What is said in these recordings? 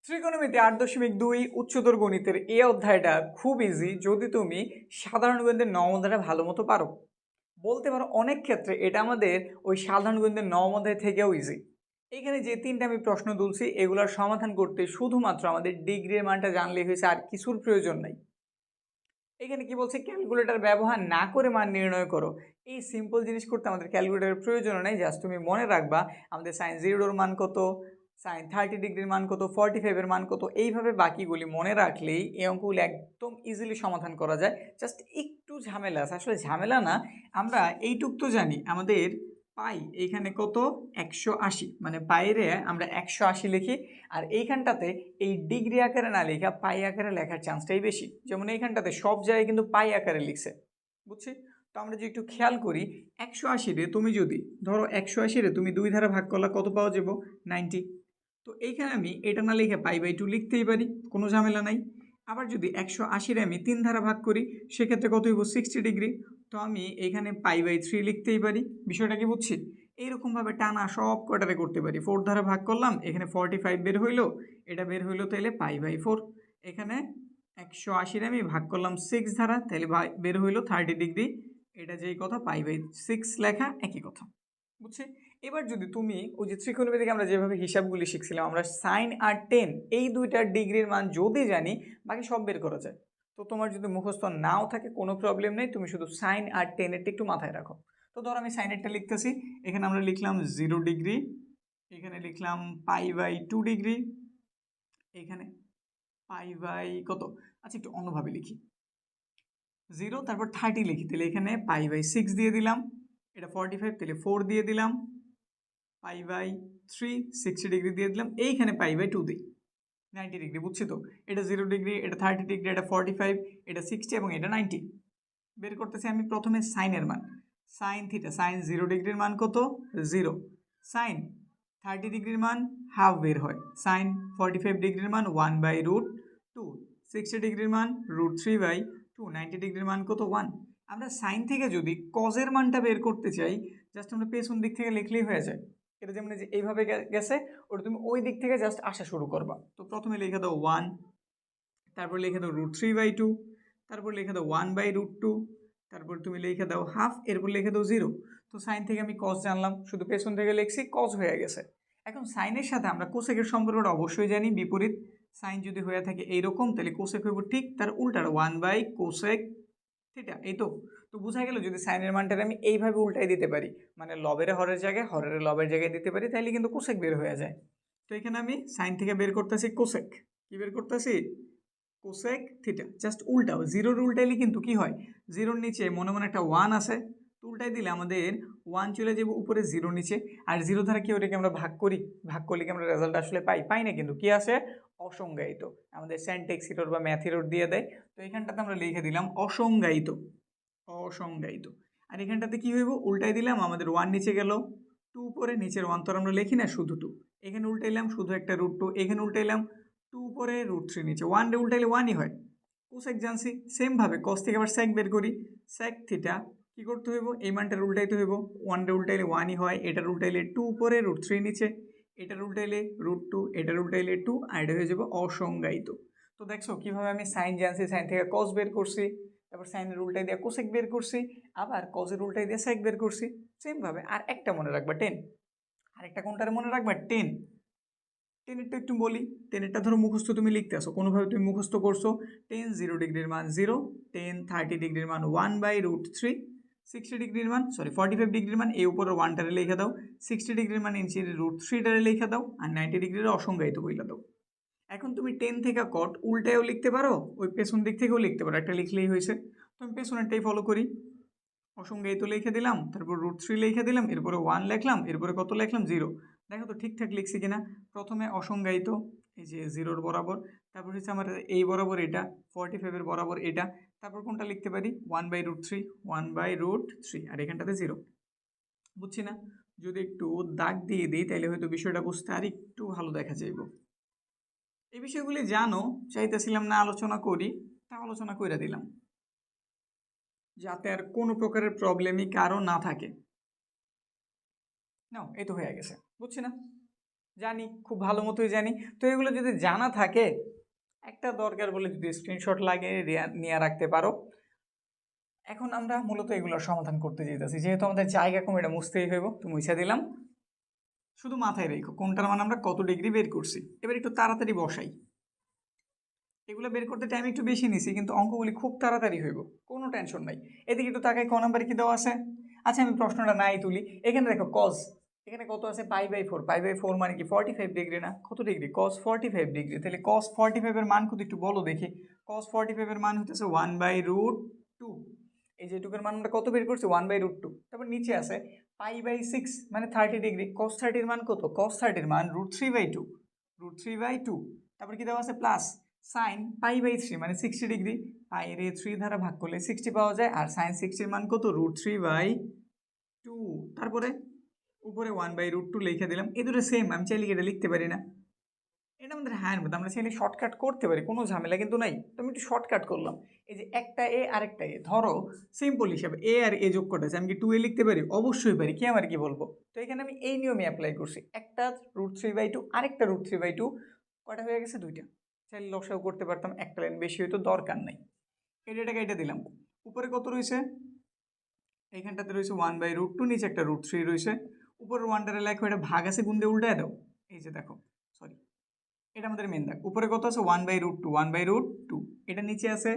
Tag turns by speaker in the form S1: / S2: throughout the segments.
S1: ত্রিকোণমিতি 8.2 উচ্চতর গণিতের এই অধ্যায়টা খুব ইজি যদি তুমি সাধারণ গণিতের নবম অধ্যায়টা ভালো মতো পারো। বলতে পারো অনেক ক্ষেত্রে এটা আমাদের ওই সাধারণ গণিতের নবম অধ্যায় থেকেও ইজি। এখানে যে তিনটা আমি প্রশ্ন তুলছি এগুলোর সমাধান করতে শুধুমাত্র আমাদের ডিগ্রির মানটা জানলেই হয়েছে, আর কিছুর প্রয়োজন নাই। এখানে কি বলছে, ক্যালকুলেটর ব্যবহার না করে মান নির্ণয় করো। এই সিম্পল জিনিস করতে আমাদের ক্যালকুলেটরের প্রয়োজন নেই, জাস্ট তুমি মনে রাখবা আমাদের সাইন 0-র মান কত, সাইন 30 ডিগ্রির মান কত, 45-এর মান কত। এইভাবে বাকিগুলি মনে রাখলেই এই অঙ্কগুলি একদম ইজিলি সমাধান করা যায়। জাস্ট একটু ঝামেলা আছে, আসলে ঝামেলা না, আমরা এইটুক তো জানি আমাদের পাই এইখানে কত 180, মানে পাইরে আমরা 180 লিখি। আর এইখানটাতে এই ডিগ্রি আকারে না লেখা পাই আকারে লেখার চান্সটাই বেশি। যেমন এইখানটাতে সব জায়গায় কিন্তু পাই আকারে লিখছে, বুঝছি? তো আমরা যদি একটু খেয়াল করি, 180-রে তুমি যদি ধরো 180-রে তুমি 2 ধারা ভাগ করলে কত পাওয়া যাবো 90। তো এইখানে আমি এটা না লিখে পাই/2 লিখতেই পারি, কোনো ঝামেলা নাই। আবার যদি 180-রে আমি 3 ধারা ভাগ করি সেক্ষেত্রে কত হইব 60 ডিগ্রি। তো আমি এখানে পাই/3 লিখতেই পারি। বিষয়টা কি বুঝছি? এইরকমভাবে টানা সব কটারে করতে পারি। 4 ধারা ভাগ করলাম, এখানে 45 বের হইলো, এটা বের হইলো তাইলে পাই/4। এখানে 180-রে আমি ভাগ করলাম 6 ধারা, তাহলে বের হইলো 30 ডিগ্রি। এটা যেই কথা পাই/6 লেখা একই কথা, বুঝছি? এবার যদি তুমি ওই যে ত্রিকোণমিতি থেকে আমরা যেভাবে হিসাবগুলি শিখছিলাম, আমরা সাইন আর টেন এই দুইটার ডিগ্রির মান যদি জানি বাকি সব বের করা যায়। তো তোমার যদি মুখস্থ নাও থাকে কোনো প্রবলেম নেই, তুমি শুধু সাইন আর টেনেরটা একটু মাথায় রাখো। তো ধরো আমি সাইনেরটা লিখতেছি, এখানে আমরা লিখলাম 0 ডিগ্রি, এখানে লিখলাম পাই/2 ডিগ্রি, এখানে পাই/ কত, আচ্ছা একটু অন্যভাবে লিখি, 0 তারপর 30 লিখি, তাহলে এখানে পাই/6 দিয়ে দিলাম, এটা 45 তাহলে 4 দিয়ে দিলাম, পাই/3 60 ডিগ্রি দিয়ে দিলাম, এইখানে পাই/2 দিই 90 ডিগ্রি, বুঝছি তো? এটা 0 ডিগ্রি, এটা 30 ডিগ্রি, এটা 45, এটা 60 এবং এটা 90। বের করতেছি আমি প্রথমে সাইনের মান, সাইন থিটা, সাইন 0 ডিগ্রির মান কত 0, সাইন 30 ডিগ্রির মান হাফ বের হয়, সাইন 45 ডিগ্রির মান 1/√2, 60 ডিগ্রির মান √3/2, 90 ডিগ্রির মান কত 1। আমরা সাইন থেকে যদি কজের মানটা বের করতে চাই, জাস্ট আমরা পেছন দিক থেকে লিখলেই হয়ে যায়। এটা যেমন যে এইভাবে গেছে, ওটা তুমি ওই দিক থেকে জাস্ট আসা শুরু করবা। তো প্রথমে লিখে দাও 1, তারপর লিখে দাও √3/2, তারপর লিখে দাও 1/√2, তারপর তুমি লিখে দাও হাফ, এরপর লিখে দাও 0। তো সাইন থেকে আমি কজ জানলাম, শুধু পেছন থেকে লিখছি, কজ হয়ে গেছে। এখন সাইনের সাথে আমরা কোসেকের সম্পর্কটা অবশ্যই জানি, বিপরীত। সাইন যদি হয়ে থাকে এইরকম, তাহলে কোসেক হইব ঠিক তার উল্টাটা, 1/কোসেক থিটা। এই তো তো বোঝা গেল, যদি সাইনের মানটা আমি এইভাবে উল্টাই দিতে পারি, মানে লবের হরের জায়গায় হরের লবের জায়গায় দিতে পারি, তাহলে কিন্তু কোসেক বের হয়ে যায়। তো এখানে আমি সাইন থেকে বের করতেছি কোসেক, কি বের করতেছি কোসেক থিটা, জাস্ট উল্টাও, 0-র উল্টাইলে কিন্তু কি হয়, 0-র নিচে মনে মনে একটা 1 আছে, তো উল্টাই দিলে আমাদের 1 চলে যাবে উপরে 0 নিচে। আর 0 দ্বারা কি ওটাকে আমরা ভাগ করি, ভাগ করলে কি আমরা রেজাল্ট আসলে পাই না, কিন্তু কি আছে অসংজ্ঞায়িত, আমাদের সেন্টেক্স ইরর বা ম্যাথ ইরর দিয়ে দেয়। তো এখানটাতে আমরা লিখে দিলাম অসংজ্ঞায়িত, অসংজ্ঞায়িত। আর এখানটাতে কি হইব, উল্টাই দিলাম, আমাদের 1 নিচে গেল, 2 উপরে, নিচের 1 তো আমরা লিখি না, শুধু 2, এখানে উল্টাইলাম শুধু একটা √2, এখানে উল্টাইলাম 2 উপরে √3 নিচে, 1 রে উল্টাইলে 1ই হয়। কোসেক জানছি, সেমভাবে কস থেকে আবার সেক বের করি, সেক থিটা কি করতে হইব, এই মানটার উল্টাইতে হইব, 1 রে উল্টাইলে 1ই হয়, এটার উল্টাইলে 2 উপরে √3 নিচে, এটার উল্টাইলে √2, এটার উল্টাইলে 2, আর এটা হয়ে যাবে অসংজ্ঞায়িত। তো দেখছো কিভাবে আমি সাইন জানছি, সাইন থেকে কস বের করছি, তারপর সাইনের উল্টাই দিয়ে কোসেক বের করছি, আবার কজের উল্টাই দিয়ে সেক বের করছি, সেমভাবে। আর একটা মনে রাখবা 10, আরেকটা কোনটার মনে রাখবা 10। টেনেরটা একটু বলি, টেনেরটা ধরো মুখস্থ তুমি লিখতে আসো, কোনোভাবে তুমি মুখস্থ করছো, 10 0 ডিগ্রির মান 0, 10 30 ডিগ্রির মান 1/√3, 60 ডিগ্রির মান 45 ডিগ্রির মান এই উপরে 1টারে লিখে দাও, 60 ডিগ্রির মান নিচে √3টারে লিখে দাও, আর 90 ডিগ্রির অসংজ্ঞায়িত বইলা দাও। এখন তুমি 10 থেকে কট উল্টায়ও লিখতে পারো, ওই পেছন দিক থেকেও লিখতে পারো, একটা লিখলেই হয়েছে। তো আমি পেছনেরটাই ফলো করি, অসংজ্ঞায়িত লিখে দিলাম, তারপর √3 লিখে দিলাম, এরপরে 1 লিখলাম, এরপরে কত লিখলাম 0। দেখো তো ঠিকঠাক লিখছি কিনা। প্রথমে অসংজ্ঞায়িত, এই যে 0-র বরাবর, তারপর হচ্ছে আমার এই বরাবর এটা, 45-এর বরাবর এটা, তারপর কোনটা লিখতে পারি 1/√3, 1/√3, আর এখানটাতে 0, বুঝছি না? যদি একটু দাগ দিয়ে দিই তাহলে হয়তো বিষয়টা বুঝতে আর একটু ভালো দেখা যাইব। এই বিষয়গুলি জানো, চাইতেছিলাম না আলোচনা করি, তা আলোচনা করে দিলাম, যাতে আর কোনো প্রকারের প্রবলেমই কারো না থাকে। নাও এই তো হয়ে গেছে, বুঝছি না? জানি, খুব ভালো মতোই জানি। তো এগুলো যদি জানা থাকে, একটা দরকার বলে যদি স্ক্রিনশট লাগিয়ে নিয়ে রাখতে পারো। এখন আমরা মূলত এগুলোর সমাধান করতে যেতেছি, যেহেতু আমাদের জায়গা কম, এটা মুছতেই হইব, তো মুছে দিলাম। শুধু মাথায় রেখো কোনটার মান আমরা কত ডিগ্রি বের করছি। এবার একটু তাড়াতাড়ি বসাই। এগুলো বের করতে টাইম একটু বেশি নিছি, কিন্তু অঙ্কগুলি খুব তাড়াতাড়ি হইব, কোনো টেনশন নাই। এদিকে একটু তাকাই, ক নাম্বারে কি দেওয়া আছে। আচ্ছা, আমি প্রশ্নটা নাই তুলি। এখানে দেখো কজ, এখানে কত আছে, π/4। π/4 মানে কি 45 ডিগ্রি না? কত ডিগ্রি? cos 45 degree. তাহলে cos 45 এর মান কত একটু বলো দেখি। cos 45 এর মান হতেছে 1/√2। এই যেটুকুর মান আমরা কত বের করছি, 1/√2। তারপর নিচে আছে π/6 মানে 30 ডিগ্রি। cos 30 এর মান কত? cos 30 এর মান √3/2। √3/2। তারপর কি দেওয়া আছে প্লাস সাইন π/3 মানে 60 ডিগ্রি। পাইরে 3 দ্বারা ভাগ করলে 60 পাওয়া যায়, আর সাইন 60 এর মান কত? √3/2। তারপরে উপরে 1/√2 লিখে দিলাম। এই দুটো সেম, আমি চাইলে এটা লিখতে পারি না? এটা আমাদের হ্যান্ড মধ্যে, আমরা চাইলে শর্টকাট করতে পারি, কোনো ঝামেলা কিন্তু নাই। তো আমি একটু শর্টকাট করলাম। এই যে একটা এ আরেকটা এ, ধরো সিম্পল হিসাবে এ আর এ যোগ করতেছে, আমি কি 2a লিখতে পারি? অবশ্যই পারি, কি আমার কি বলবো। তো এখানে আমি এই নিয়মে অ্যাপ্লাই করছি। একটা √3/2, আরেকটা √3/2, কয়টা হয়ে গেছে? দুইটা। চাইলে লসাও করতে পারতাম, একটা লাইন বেশি হয়তো, দরকার নাই। এটাকে এটা দিলাম। উপরে কত রয়েছে? এইখানটাতে রয়েছে 1/√2, নিচে একটা √3 রয়েছে। উপরের ওয়ানটারে লেখো, এটা ভাগ আছে, গুণ দিয়ে উল্টায় দাও। এই যে দেখো, সরি, এটা আমাদের মেন দাগ। উপরে কত আছে? 1/√2, 1/√2। এটা নিচে আছে,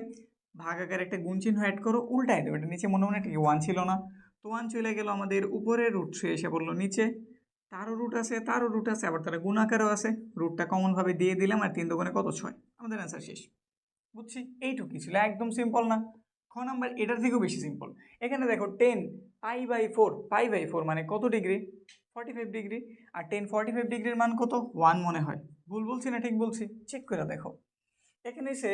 S1: ভাগ আকার একটা গুণ চিহ্ন অ্যাড করো, উল্টায় দেবো। এটা নিচে মনে মনে ঠিক 1 ছিল না, তো 1 চলে গেল আমাদের উপরে, √3 এসে বললো নিচে। তারও রুট আছে, তারও রুট আছে, আবার তারা গুণ আকারও আছে। রুটটা কমনভাবে দিয়ে দিলাম, আর 3 দোকানে কত? 6। আমাদের অ্যান্সার শেষ। বুঝছি, এইটুকুই ছিল, একদম সিম্পল না? খ নাম্বার এটার থেকেও বেশি সিম্পল। এখানে দেখো 10 π/4, π/4 মানে কত ডিগ্রি? 45 ডিগ্রি। আর 10 45 ডিগ্রির মান কত? 1 মনে হয়। ভুল বলছি না ঠিক বলছি? চেক করে দেখো। এখানে এসে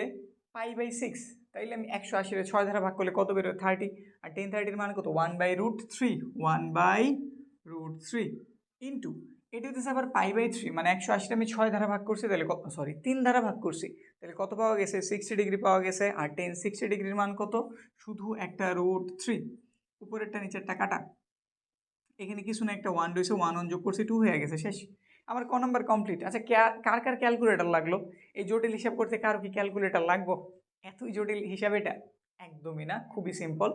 S1: π/6, তাইলে আমি 180 6 দ্বারা ভাগ করলে কত বেরোয়? 30। আর 10 30-র মান কত? 1/√3, 1/√3 ইন্টু এটা হচ্ছে আবার π/3 মানে 180 আমি 6 দ্বারা ভাগ করছি, তাহলে কত? সরি, 3 দ্বারা ভাগ করছি, তাহলে কত পাওয়া গেছে? 60 ডিগ্রি পাওয়া গেছে। আর 10 60 ডিগ্রির মান কত? শুধু একটা √3। উপরেরটা নিচেরটা কাটা, এখানে কিছু না, একটা 1 রয়েছে, 1 যোগ করছি, 2 হয়ে গেছে, শেষ। আমার ক নাম্বার কমপ্লিট। আচ্ছা, কার কার ক্যালকুলেটর লাগলো? এই জটিল হিসাব করতে কারো কি ক্যালকুলেটর লাগবো? এতই জটিল হিসাব এটা? একদমই না, খুবই সিম্পল।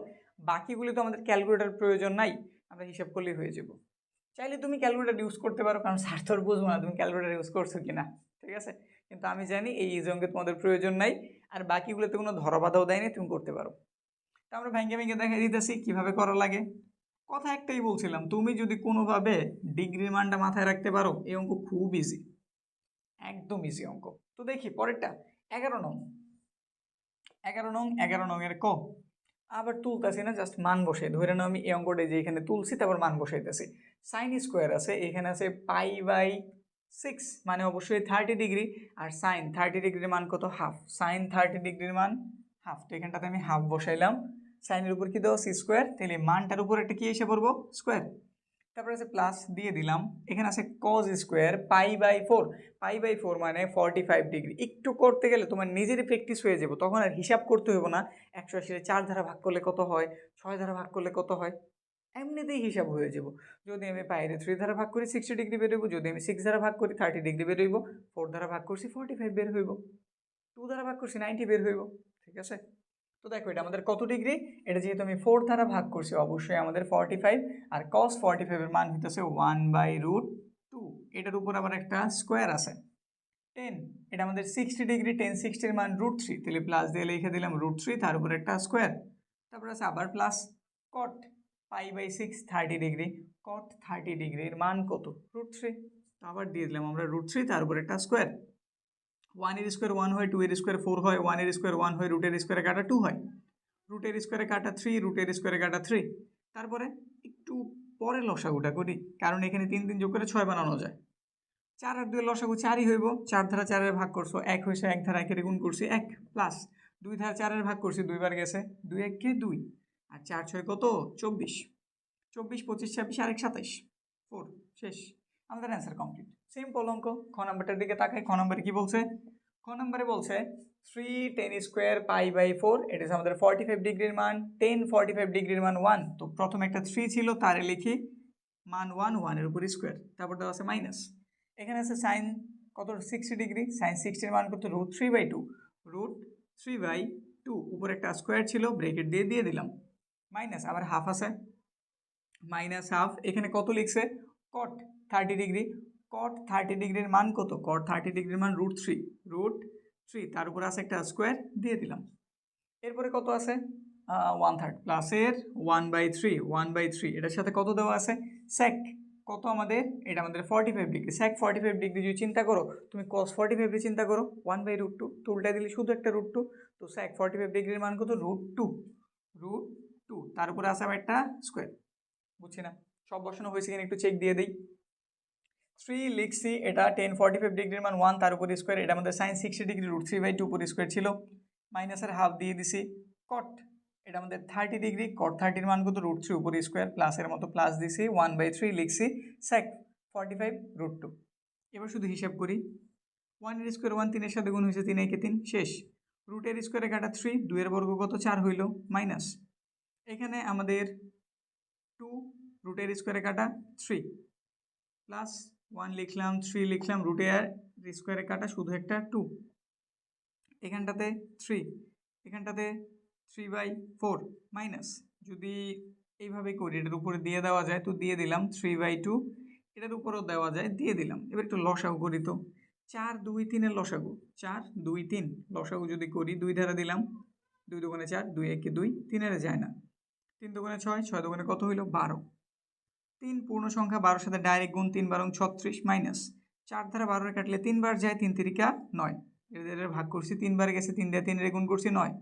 S1: বাকিগুলি তো আমাদের ক্যালকুলেটর প্রয়োজন নাই, আমরা হিসাব করলেই হয়ে যাব। চাইলে তুমি ক্যালকুলেটর ইউজ করতে পারো, কারণ স্যার তোর বুঝবো না তুমি ক্যালকুলেটর ইউজ করছো কিনা, ঠিক আছে? কিন্তু আমি জানি এই অঙ্কে তোমাদের প্রয়োজন নাই, আর বাকিগুলোতে কোনো ধরাবাধাও দেয়নি, তুমি করতে পারো। তা আমরা ভেঙে ভেঙে দেখা দিতেছি কীভাবে করা লাগে। কথা একটাই বলছিলাম, তুমি যদি কোনোভাবে ডিগ্রির মানটা মাথায় রাখতে পারো, এই অঙ্ক খুব ইজি, একদম ইজি অঙ্ক। তো দেখি পরেরটা, 11 নং। 11 নং এর ক। আবার তুলতেছি না, জাস্ট মান বসে ধরে নাও আমি এই অঙ্কটা যে এখানে তুলছি, তারপর মান বসাইতেছি। সাইন স্কোয়ার আছে, এখানে আছে π/6 মানে অবশ্যই 30 ডিগ্রি। আর সাইন 30 ডিগ্রির মান কত? হাফ। সাইন 30 ডিগ্রির মান হাফ, তো এখানটাতে আমি হাফ বসাইলাম। সাইনের উপর কি দেওয়া? সি স্কোয়ার, তাহলে মানটার উপর একটা কি এসে পড়বো? স্কোয়ার। তারপরে আছে প্লাস দিয়ে দিলাম, এখানে আছে কজ স্কোয়ার π/4। π/4 মানে 45 ডিগ্রি। একটু করতে গেলে তোমার নিজেরই প্র্যাকটিস হয়ে যাবে, তখন আর হিসাব করতে হবে না 180 4 দ্বারা ভাগ করলে কত হয়, 6 দ্বারা ভাগ করলে কত হয়, এমনিতেই হিসাব হয়ে যাব। যদি আমি পাইরে 3 দ্বারা ভাগ করি 60 ডিগ্রি বেরোইব, যদি আমি 6 দ্বারা ভাগ করি 30 ডিগ্রি বেরোইব, 4 দ্বারা ভাগ করছি 45 বের হইব, 2 দ্বারা ভাগ করছি 90 বের হইব, ঠিক আছে? তো দেখো এটা আমাদের কত ডিগ্রি? এটা যেহেতু আমি 4 দ্বারা ভাগ করছি, অবশ্যই আমাদের 45। আর cos 45 এর মান হইতেছে 1/√2। এটার উপর আবার একটা স্কোয়ার আছে 10, এটা আমাদের 60 ডিগ্রি। 10 60 এর মান √3, তাহলে প্লাস দিয়ে লিখে দিলাম √3, তার উপর একটা স্কোয়ার। তারপর আছে আবার প্লাস cot π/6 30 ডিগ্রি। cot 30 ডিগ্রির মান কত? √3, তো আবার দিয়ে দিলাম আমরা √3, তার উপর একটা স্কোয়ার। 1 এর স্কোয়ার 1 হয়, 2 এর স্কোয়ার 4 হয়, 1 এর স্কোয়ার 1 হয়, রুটের স্কোয়ারে কাটা 2 হয়, রুটের স্কোয়ারে কাটা 3, রুটের স্কোয়ারে কাটা 3। তারপরে একটু পরে লসাগুটা করি, কারণ এখানে 3 3 যোগ করে 6 বানানো যায়। 4 আর 2 এর লসাগু 4ই হইব। 4 ধারা 4 এর ভাগ করছো 1 হয়েছে, 1 ধারা 1 এর গুণ করছি 1, প্লাস 2 ধারা 4 এর ভাগ করছি 2 বার গেছে, 2 1 কে 2, আর 4 6 কত? 24, 24 25 26 আর 1 27, 4, শেষ। আমাদের অ্যান্সার কমপ্লিট। সিম্পল অঙ্ক। খ নাম্বারটার দিকে তাকাই, খ নাম্বারে কি বলছে? খ নাম্বারে বলছে 3 10 স্কোয়ার π/4, এটা হচ্ছে আমাদের 45 ডিগ্রির মান। 10 45 ডিগ্রির মান 1, তো প্রথমে একটা 3 ছিল, তারে লিখি মান 1, 1 এর উপর স্কোয়ার, তারপর দেওয়া আছে মাইনাস। এখানে আছে সাইন কত 60 ডিগ্রি, সাইন 60 এর মান কত √3/2, √3/2 উপরে একটা স্কোয়ার ছিল ব্রেকেট দিয়ে দিলাম, মাইনাস আবার হাফ আছে মাইনাস হাফ, এখানে কত লিখছে কট 30 ডিগ্রি, কট 30 ডিগ্রির মান কত, কট 30 ডিগ্রির মান √3, তার উপর আছে একটা স্কোয়ার দিয়ে দিলাম। এরপরে কত আছে 1/3 প্লাসের 1/3 এটার সাথে কত দেওয়া আছে sec কত আমাদের, এটা আমাদের 45 ডিগ্রি, sec 45 ডিগ্রি যদি চিন্তা করো তুমি cos 45 ডিগ্রি চিন্তা করো 1/√2, তো উল্টাই দিলে শুধু একটা √2, তো sec 45 ডিগ্রির মান কত √2, তার উপরে আছে আবার একটা স্কোয়ার, বুঝছি না সব বসানো হয়েছে কিনা একটু চেক দিয়ে দিই। 3 লিখছি, এটা tan 45 ডিগ্রির মান 1 তার উপর স্কোয়ার, এটা আমাদের sin 60 ডিগ্রি √3/2 উপর স্কোয়ার ছিল, মাইনাসের হাফ দিয়ে দিছি, কট এটা আমাদের 30 ডিগ্রি, কট 30 মান কত √3 উপর স্কোয়ার, প্লাসের মতো প্লাস দিছি 1/3 লিখছি, sec 45 √2। এবার শুধু হিসাব করি, 1 এর স্কোয়ার 1, 3 এর সাথে গুণ হয়েছে 3 একে 3 শেষ, রুটের স্কোয়ারে কাটা 3, 2 এর বর্গ কত 4 হইল, মাইনাস এখানে আমাদের 2 রুটের স্কোয়ারে কাটা 3 প্লাস 1 লিখলাম 3 লিখলাম, রুটের স্কোয়ারে কাটা শুধু একটা 2, এখানটাতে 3, এখানটাতে 3/4 মাইনাস, যদি এইভাবে করি এটার উপরে দিয়ে দেওয়া যায় তো দিয়ে দিলাম 3/2, এটার উপরেও দেওয়া যায় দিয়ে দিলাম। এবার একটু লসাগু করি তো, 4 2 3 এর লসাগু, 4 2 3 লসাগু যদি করি 2 ধারা দিলাম, 2 দুগুণে 4, 2 একে 2, 3 এর যায় না, 3 দুগুণে 6, 6 দুগুণে কত হইল 12, 3 পূর্ণ সংখ্যা 12 সাথে ডাইরেক্ট গুণ, 3 12 36 মাইনাস 4 ধারা 12 কাটলে 3 বার যায়, 3 3 9, এদের ভাগ করছি 3 বার গেছে, 3 দিয়ে 3 এর গুণ করছি 9,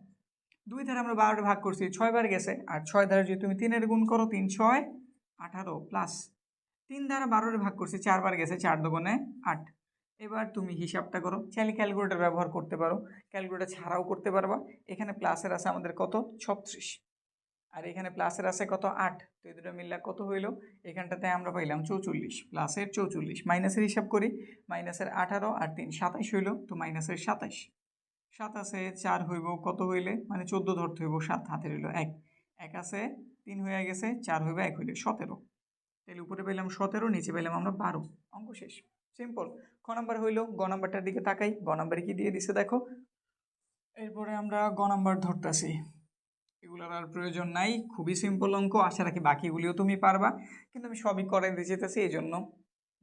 S1: 2 ধারা আমরা 12 ভাগ করছি 6 বার গেছে, আর 6 ধারা যদি তুমি 3 এর গুণ করো 3 6 18 প্লাস 3 ধারা 12 ভাগ করছি 4 বার গেছে, 4 দুগুণে 8। এবার তুমি হিসাবটা করো, চাইলে ক্যালকুলেটর ব্যবহার করতে পারো, ক্যালকুলেটর ছাড়াও করতে পারবা। এখানে প্লাসের আছে আমাদের কত 36, আর এখানে প্লাসের আছে কত 8, তো এই দুটো মিললে কত হইল, এখানটাতে আমরা পাইলাম 44, প্লাসের 44, মাইনাসের হিসাব করি, মাইনাসের 18 আর 3 27 হইল, তো মাইনাসের 27, 7 আছে 4 হইব কত হইলে, মানে 14 ধরতে হইব, 7 হাতে রইল 1, 1 আছে 3 হয়ে গেছে, 4 হইবে 1 হইলে 17, তাহলে উপরে পেলাম 17, নিচে পেলাম আমরা 12, অঙ্ক শেষ, সিম্পল। খ নাম্বার হইলো, গ নাম্বারটার দিকে তাকাই, গ নাম্বারে কি দিয়ে দিছে দেখো, এরপরে আমরা গ নাম্বার ধরতেছি, এগুলোর আর প্রয়োজন নাই, খুবই সিম্পল অঙ্ক, আশা রাখি বাকিগুলিও তুমি পারবা, কিন্তু আমি সবই করাই দিতে যেতেছি, এই জন্য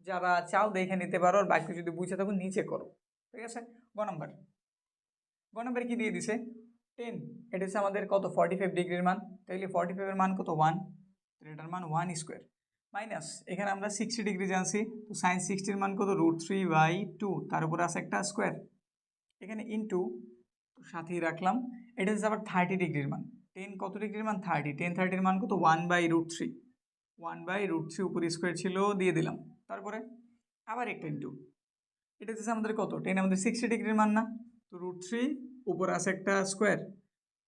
S1: যারা চাও দেখে নিতে পারো, আর বাকি যদি বুঝে থাকো নিচে করো, ঠিক আছে। গ নাম্বার কি দিয়ে দিছে 10, এটা হচ্ছে আমাদের কত 45 ডিগ্রির মান, তাইলে 45 এর মান কত 1, এটার মান 1 স্কোয়ার, মাইনাস এখানে আমরা 60 ডিগ্রি জানছি, তো সাইন 60 এর মান কত √3/2, তার উপরে আছে একটা স্কোয়ার, এখানে ইনটু সাথেই রাখলাম, এটা হচ্ছে আবার 30 ডিগ্রির মান, 10 কত ডিগ্রির মান 30, 10 30 এর মান কত 1/√3, 1/√3 উপর স্কোয়ার ছিল দিয়ে দিলাম, তারপরে আবার একটা ইনটু, এটা হচ্ছে আমাদের কত 10 আমাদের 60 ডিগ্রির মান না, তো √3 উপর আছে একটা স্কোয়ার,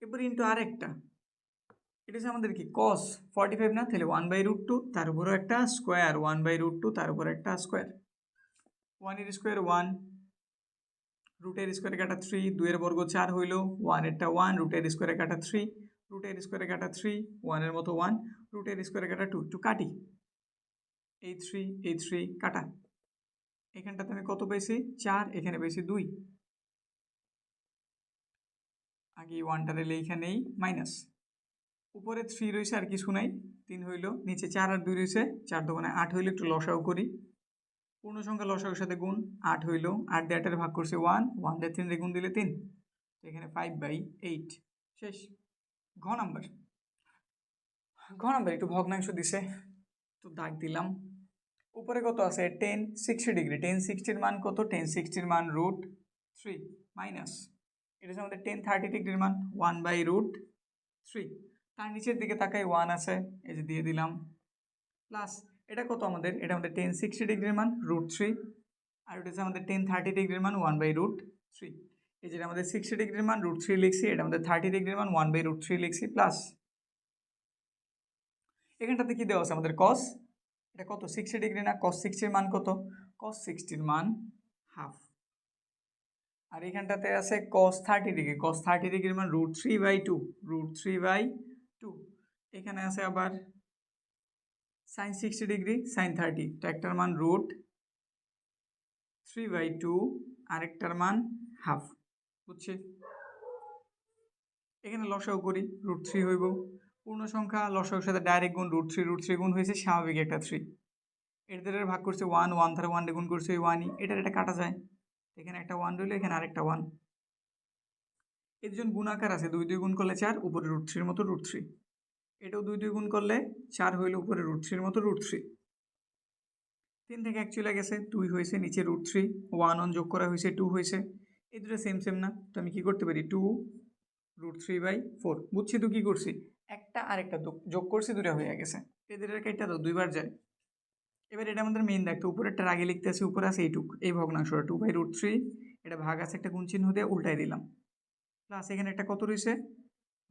S1: এরপর ইনটু আরেকটা, এটা হচ্ছে আমাদের কি cos 45 না, তাহলে 1/√2 তার উপরও একটা স্কোয়ার, 1/√2 তার উপর একটা স্কোয়ার, 1 এর স্কোয়ার 1, রুটের স্কোয়ারে কাটা 3, 2 এর বর্গ 4 হইল, 1 এরটা 1, রুটের স্কোয়ারে কাটা 3, রুটের স্কোয়ারে কাটা 3, 1 এর মতো 1, রুটের স্কোয়ারে কাটা 2, একটু কাটি, এই 3 কাটা, এখানটাতে আমি কত পেয়েছি 4, এখানে পেয়েছি 2, আগে 1টারে লেখা নেই, মাইনাস উপরে 3 রয়েছে আর কিছু নাই, 3 হইল, নিচে 4 আর 2 রয়েছে, 4 দোকানে 8 হইল, একটু লসাও করি, পূর্ণ সংখ্যা লসাগুর সাথে গুণ, 8 হইল, 8 দিয়ে 8 ভাগ করছে 1, 1 দিয়ে 3 গুণ দিলে 3, এখানে 5/8 শেষ। ঘ নাম্বার একটু ভগ্নাংশ দিছে, তো দাগ দিলাম, উপরে কত আছে 10 60 ডিগ্রি, 10 60 মান কত, 10 60 মান √3 মাইনাস, এটা হচ্ছে আমাদের 10 30 ডিগ্রির মান 1/√3, তার নিচের দিকে তাকাই 1 আছে, এই যে দিয়ে দিলাম, প্লাস এটা কত আমাদের, এটা আমাদের 10 60 ডিগ্রির মান √3, আর এটা হচ্ছে আমাদের 10 30 ডিগ্রির মান 1/√3, এই যেটা আমাদের 60 ডিগ্রির মান √3 লিখছি, এটা আমাদের 30 ডিগ্রির মান 1/√3 লিখছি, প্লাস এখানটাতে কি দেওয়া আছে আমাদের cos, এটা কত 60 ডিগ্রি না, cos 60 এর মান কত, cos 60 এর মান হাফ, আর এখানটাতে আছে cos 30 ডিগ্রি, cos 30 ডিগ্রির মান √3/2, এখানে আছে আবার sin 60 ডিগ্রি sin 30, তো একটার মান 3/2 আরেকটার মান হাফ, বুঝছি। এখানে লসাগু করি, √3 হইব। পূর্ণ সংখ্যা লসাগুর সাথে ডাইরেক্ট গুণ √3 গুণ হয়েছে স্বাভাবিক একটা 3। এদের ভাগ করছে 1 দ্বারা 1 গুণ করছে ওই 1ই, এটা কাটা যায়, এখানে একটা 1 রইল, এখানে আরেকটা 1। এই দুজন গুণাকার আছে, 2 2 গুণ করলে 4, উপরে √3 মতো √3। এটাও 2 2 গুণ করলে 4 হইল, উপরে √3 মতো √3। 3 থেকে 1 চলে গেছে, 2 হয়েছে, নিচে √3, 1 যোগ করা হয়েছে, 2 হয়েছে। এই দুটো সেম সেম না, তো আমি কি করতে পারি, 2 √3/4। বুঝছি তো কি করছি, একটা আর একটা যোগ করছি, দুটো হয়ে গেছে। এদের একটা তো দুইবার যায়। এবার এটা আমাদের মেইন দেখতে, উপরেরটা আগে লিখতে আছে, উপরে আছে এইটুক, এই ভগ্নাংশটা 2/√3, এটা ভাগ আছে একটা গুণ চিহ্ন দিয়ে উল্টাই দিলাম, প্লাস এখানে একটা কত রয়েছে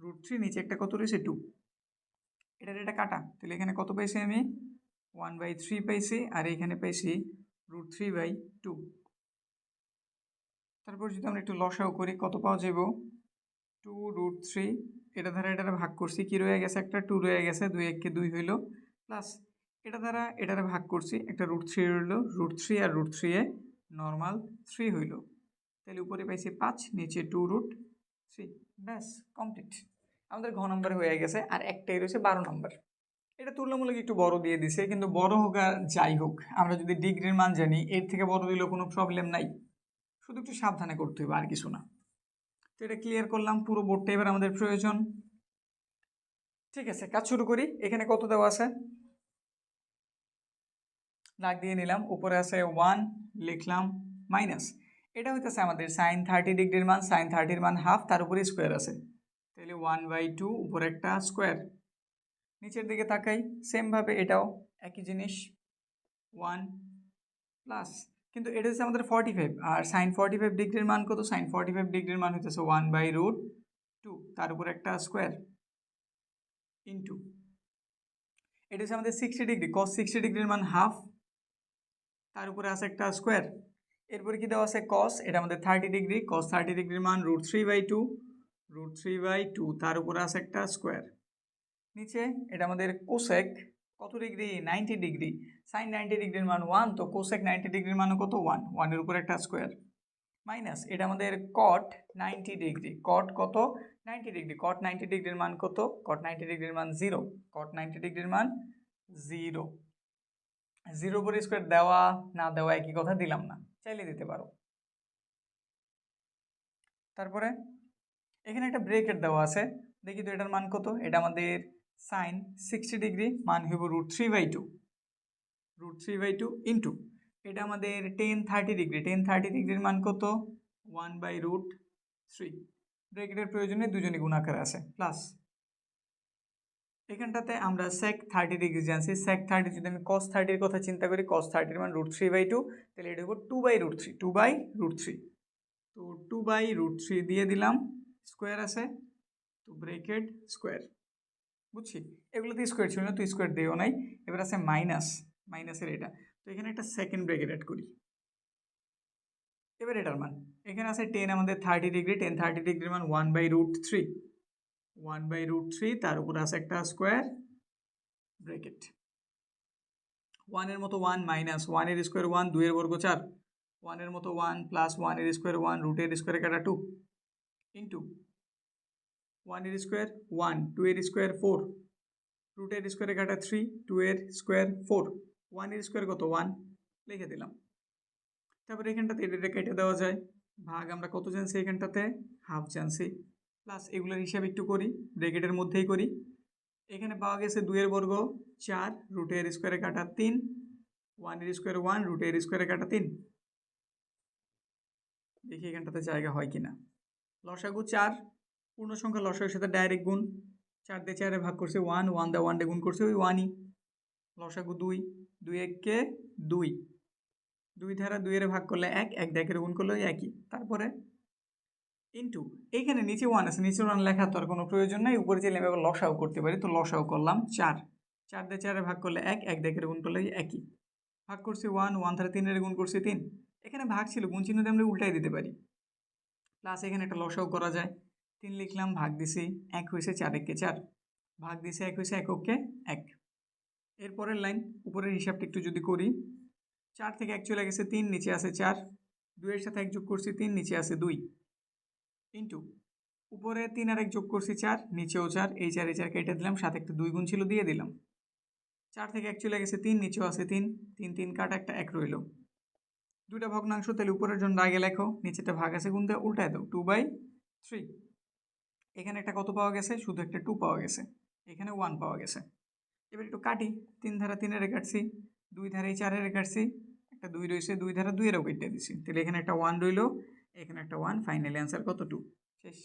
S1: √3, নিচে একটা কত রয়েছে 2। এটা কাটা, তাহলে এখানে কত পাইছি আমি 1/3 পাইছি, আর এখানে পাইছি √3/2। তারপর যদি আমরা একটু লসাও করি, কত পাওয়া যাব, 2√3, এটা দ্বারা ভাগ করছি, কি রয়ে গেছে, একটা 2 রয়ে গেছে, 2 1 2 হইল, প্লাস এটা দ্বারা এটারে ভাগ করছি, একটা √3 রইল, √3 আর √3 এ নর্মাল 3 হইল, তাহলে উপরে পাইছি 5, নিচে 2√3। ব্যাস, কমপ্লিট। আমাদের ঘ নম্বরে হয়ে গেছে, আর একটাই রয়েছে 12 নম্বর। এটা তুলনামূলক একটু বড় দিয়ে দিছে, কিন্তু বড় হোক আর যাই হোক, আমরা যদি ডিগ্রির মান জানি, এর থেকে বড় দিলেও কোনো প্রবলেম নাই, শুধু একটু সাবধানে করতে হবে, আর কিছু না। তো এটা ক্লিয়ার করলাম, পুরো বোর্ডটা এবার আমাদের প্রয়োজন। ঠিক আছে, কাজ শুরু করি। এখানে কত দেওয়া আছে, দাগ দিয়ে নিলাম, উপরে আছে 1, লিখলাম, মাইনাস, এটা হইতেছে আমাদের sin 30 ডিগ্রির মান, sin 30 মান হাফ, তার উপরে স্কোয়ার আছে, তাহলে 1/2, উপরে একটা স্কোয়ার। নিচের দিকে তাকাই, সেমভাবে এটাও একই জিনিস, 1 প্লাস, কিন্তু এটা হচ্ছে আমাদের 45, আর sin 45 ডিগ্রির মান কত, sin 45 ডিগ্রির মান হইতেছে 1/√2, তার উপরে একটা স্কোয়ার, ইন্টু, এটা হচ্ছে আমাদের 60 ডিগ্রি, cos 60 ডিগ্রির মান হাফ, তার উপরে আছে একটা স্কোয়ার। এরপরে কি দেওয়া আছে, cos, এটা আমাদের 30 ডিগ্রি, cos 30 ডিগ্রির মান √3/2, তার উপরে আছে একটা স্কোয়ার। নিচে এটা আমাদের কোসেক, কত ডিগ্রি, 90 ডিগ্রি, sin 90 ডিগ্রির মান 1, তো কোসেক 90 ডিগ্রির মান কত, 1, 1 এর উপরে একটা স্কোয়ার। মাইনাস, এটা আমাদের cot 90 ডিগ্রি, cot কত, 90 ডিগ্রি, cot 90 ডিগ্রির মান কত, cot 90 ডিগ্রির মান 0, cot 90 ডিগ্রির মান 0। 0 উপরে স্কোয়ার দেওয়া না দেওয়া একই কথা, দিলাম না, চাইলে দিতে পারো। তারপরে এখানে একটা ব্রেকেট দেওয়া আছে, দেখি তো এটার মান কত, এটা আমাদের sin 60 ডিগ্রি, মান হইব √3/2 ইন্টু, এটা আমাদের tan 30 ডিগ্রি, tan 30 ডিগ্রির মান কত, 1/√3। ব্রেকেটের প্রয়োজনে দুজনই গুণাকার আছে, প্লাস এখানটাতে আমরা sec 30 ডিগ্রি জানছি, sec 30, যদি আমি cos 30 এর কথা চিন্তা করি, cos 30 এর মান √3/2, তাহলে এটা হইব 2/√3, তো 2/√3 দিয়ে দিলাম, স্কোয়ার আছে, তো ব্রেকেট স্কোয়ার, বুঝছি, এগুলোতে স্কোয়ার ছিল না, তো স্কোয়ার দিও নাই। এবার আছে মাইনাসের এটা, তো এখানে একটা সেকেন্ড ব্রেকেট অ্যাড করি। এবার এটার মান, এখানে আছে tan আমাদের 30 ডিগ্রি, tan 30 ডিগ্রির মান 1/√3, তার উপর আছে একটা স্কোয়ার, ব্রেকেট, 1 এর মতো 1, মাইনাস 1 এর স্কোয়ার 1, 2 এর বর্গ 4, 1 এর মতো 1, প্লাস 1 এর স্কোয়ার 1, রুটের স্কোয়ারে কাটা 2, ইন্টু 1 এর স্কোয়ার 1, 2 এর স্কোয়ার 4, রুটের স্কোয়ারে কাটা 3, 2 এর স্কোয়ার 4, 1 এর স্কোয়ার কত, 1, লিখে দিলাম। তারপরে এখানটাতে এটা কেটে দেওয়া যায়, ভাগ আমরা কত জানছি, এখানটাতে হাফ জানছি, প্লাস এগুলোর হিসাব একটু করি, ব্রেকেটের মধ্যেই করি। এখানে পাওয়া গেছে 2 এর বর্গ 4, রুটের স্কোয়ারে কাটা 3, 1 এর স্কোয়ার 1, রুটের স্কোয়ারে কাটা 3। দেখি এখানটাতে জায়গা হয় কিনা। লসাগু 4, পূর্ণ সংখ্যা লসাগুর সাথে ডাইরেক্ট গুণ, 4 দিয়ে 4 ভাগ করছে 1, 1 দিয়ে 1 দিয়ে গুণ করছে ওই 1ই। লসাগু 2, 2 1 2, 2 ধারা 2 এর ভাগ করলে 1, 1 দিয়ে 1 গুণ করলে ওই একই। তারপরে ইন্টু, এইখানে নিচে 1 আছে, নিচে 1 লেখা তো আর কোনো প্রয়োজন নাই, উপরে চাইলে আমি আবার লসাও করতে পারি, তো লসাও করলাম 4, 4 দিয়ে 4 ভাগ করলে 1, 1 দিয়ে 1 গুণ করলে একই। ভাগ করছি 1, 1 ধারা 3 এর গুণ করছি 3, এখানে ভাগ ছিল, গুণ চিহ্ন দিয়ে আমরা উল্টাই দিতে পারি, প্লাস এখানে একটা লসাও করা যায়, 3 লিখলাম, ভাগ দিছি 1 হয়েছে, 4 1 4, ভাগ দিছে 1 হয়েছে, 1 1 1। এরপরের লাইন, উপরের হিসাবটা একটু যদি করি, 4 থেকে 1 চলে গেছে 3, নিচে আছে 4, 2 এর সাথে 1 যোগ করছি 3, নিচে আছে 2, ইন্টু উপরে 3 আর 1 যোগ করছি 4, নিচেও 4, এই 4 কেটে দিলাম, সাথে একটা 2 গুণ ছিল দিয়ে দিলাম। 4 থেকে 1 চলে গেছে 3, নিচেও আছে 3, 3 3 কাটা, একটা 1 রইল। দুইটা ভগ্নাংশ, তাহলে উপরের জন্য আগে লেখো, নিচেটা ভাগ আছে গুণ দিয়ে উল্টায় দাও, 2/3। এখানে একটা কত পাওয়া গেছে, শুধু একটা 2 পাওয়া গেছে, এখানে 1 পাওয়া গেছে। এবার একটু কাটি, 3 ধারা 3 এর কাটছি, 2 ধারা 4 এর কাটছি, একটা 2 রয়েছে, 2 ধারা 2 এরও কেটে দিছি, তাহলে এখানে একটা 1 রইল, এখানে একটা 1, ফাইনালি অ্যান্সার কত, 2। শেষ।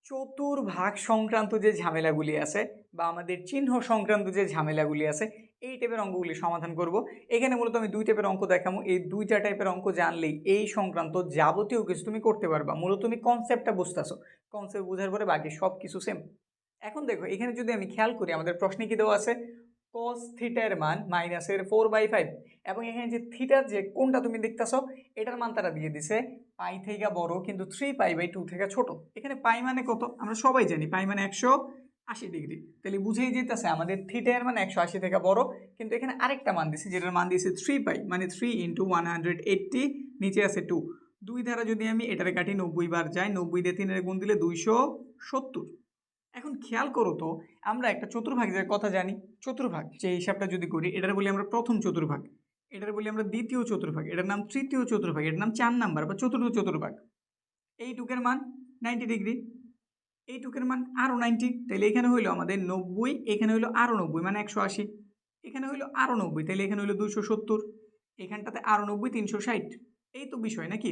S1: চতুর্ভাগ সংক্রান্ত যে ঝামেলাগুলি আছে বা আমাদের চিহ্ন সংক্রান্ত যে ঝামেলাগুলি আছে, এই টাইপের অঙ্কগুলি সমাধান করব। এখানে মূলত আমি 2 টাইপের অঙ্ক দেখাবো, এই 2টা টাইপের অঙ্ক জানলেই এই সংক্রান্ত যাবতীয় কিছু তুমি করতে পারবা। মূলত তুমি কনসেপ্টটা বুঝতেছো, কনসেপ্ট বোঝার পরে বাকি সব কিছু সেম। এখন দেখো, এখানে যদি আমি খেয়াল করি, আমাদের প্রশ্নে কি দেওয়া আছে, cos থিটা এর মান -4/5, এবং এখানে যে থিটার যে কোনটা তুমি দেখতেছো, এটার মান তারা দিয়ে দিছে পাই থেকে বড় কিন্তু 3π/2 থেকে ছোট। এখানে পাই মানে কত আমরা সবাই জানি, পাই মানে 180 ডিগ্রি, তাহলে বুঝেই যেতেছে আমাদের থিটা এর মান 180 থেকে বড়, কিন্তু এখানে আরেকটা মান দিছে, যেটার মান দিয়েছে 3π, মানে 3 × 180, নিচে আছে 2। 2 দ্বারা যদি আমি এটারে কাটি 90 বার যায়, 90 দিয়ে 3 এর গুণ দিলে 270। এখন খেয়াল করো তো, আমরা একটা চতুর্ভাগের কথা জানি, চতুর্ভাগ যে হিসাবটা যদি করি, এটার বলি আমরা প্রথম চতুর্ভাগ, এটার বলি আমরা দ্বিতীয় চতুর্ভাগ, এটার নাম তৃতীয় চতুর্ভাগ, এটার নাম 4 নাম্বার বা চতুর্থ চতুর্ভাগ। এইটুকের মান 90 ডিগ্রি, এইটুকের মান আরও 90, তাহলে এখানে হইলো আমাদের 90, এখানে হইলো আরও 90 মানে 180, এখানে হইলো আরও 90, তাহলে এখানে হইলো 270, এখানটাতে আরও 90 360। এই তো বিষয় নাকি,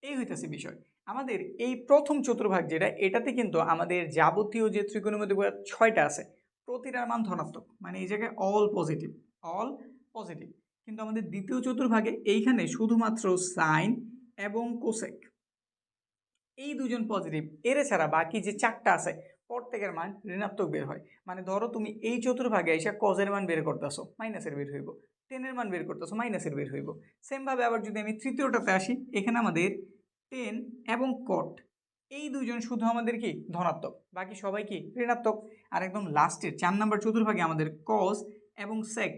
S1: এই হইতেছে বিষয়। আমাদের এই প্রথম চতুর্ভাগ যেটা, এটাতে কিন্তু আমাদের যাবতীয় যে ত্রিকোণমিতি 6টা আছে, প্রতিটার মান ধনাত্মক, মানে এই জায়গায় অল পজিটিভ, অল পজিটিভ। কিন্তু আমাদের দ্বিতীয় চতুর্ভাগে এইখানে শুধুমাত্র সাইন এবং কোসেক, এই দুজন পজিটিভ, এর ছাড়া বাকি যে 4টা আছে প্রত্যেকের মান ঋণাত্মক বের হয়। মানে ধরো তুমি এই চতুর্ভাগে এসে কজের মান বের করতেছো, মাইনাসের বের হইব, টেনের মান বের করতেছো, মাইনাসের বের হইব। সেমভাবে আবার যদি আমি তৃতীয়টাতে আসি, এখানে আমাদের টেন এবং কট, এই দুজন শুধু আমাদের কি ধনাত্মক, বাকি সবাই কি ঋণাত্মক। আর একদম লাস্টের 4 নম্বর চতুর্ভাগে আমাদের কজ এবং সেক,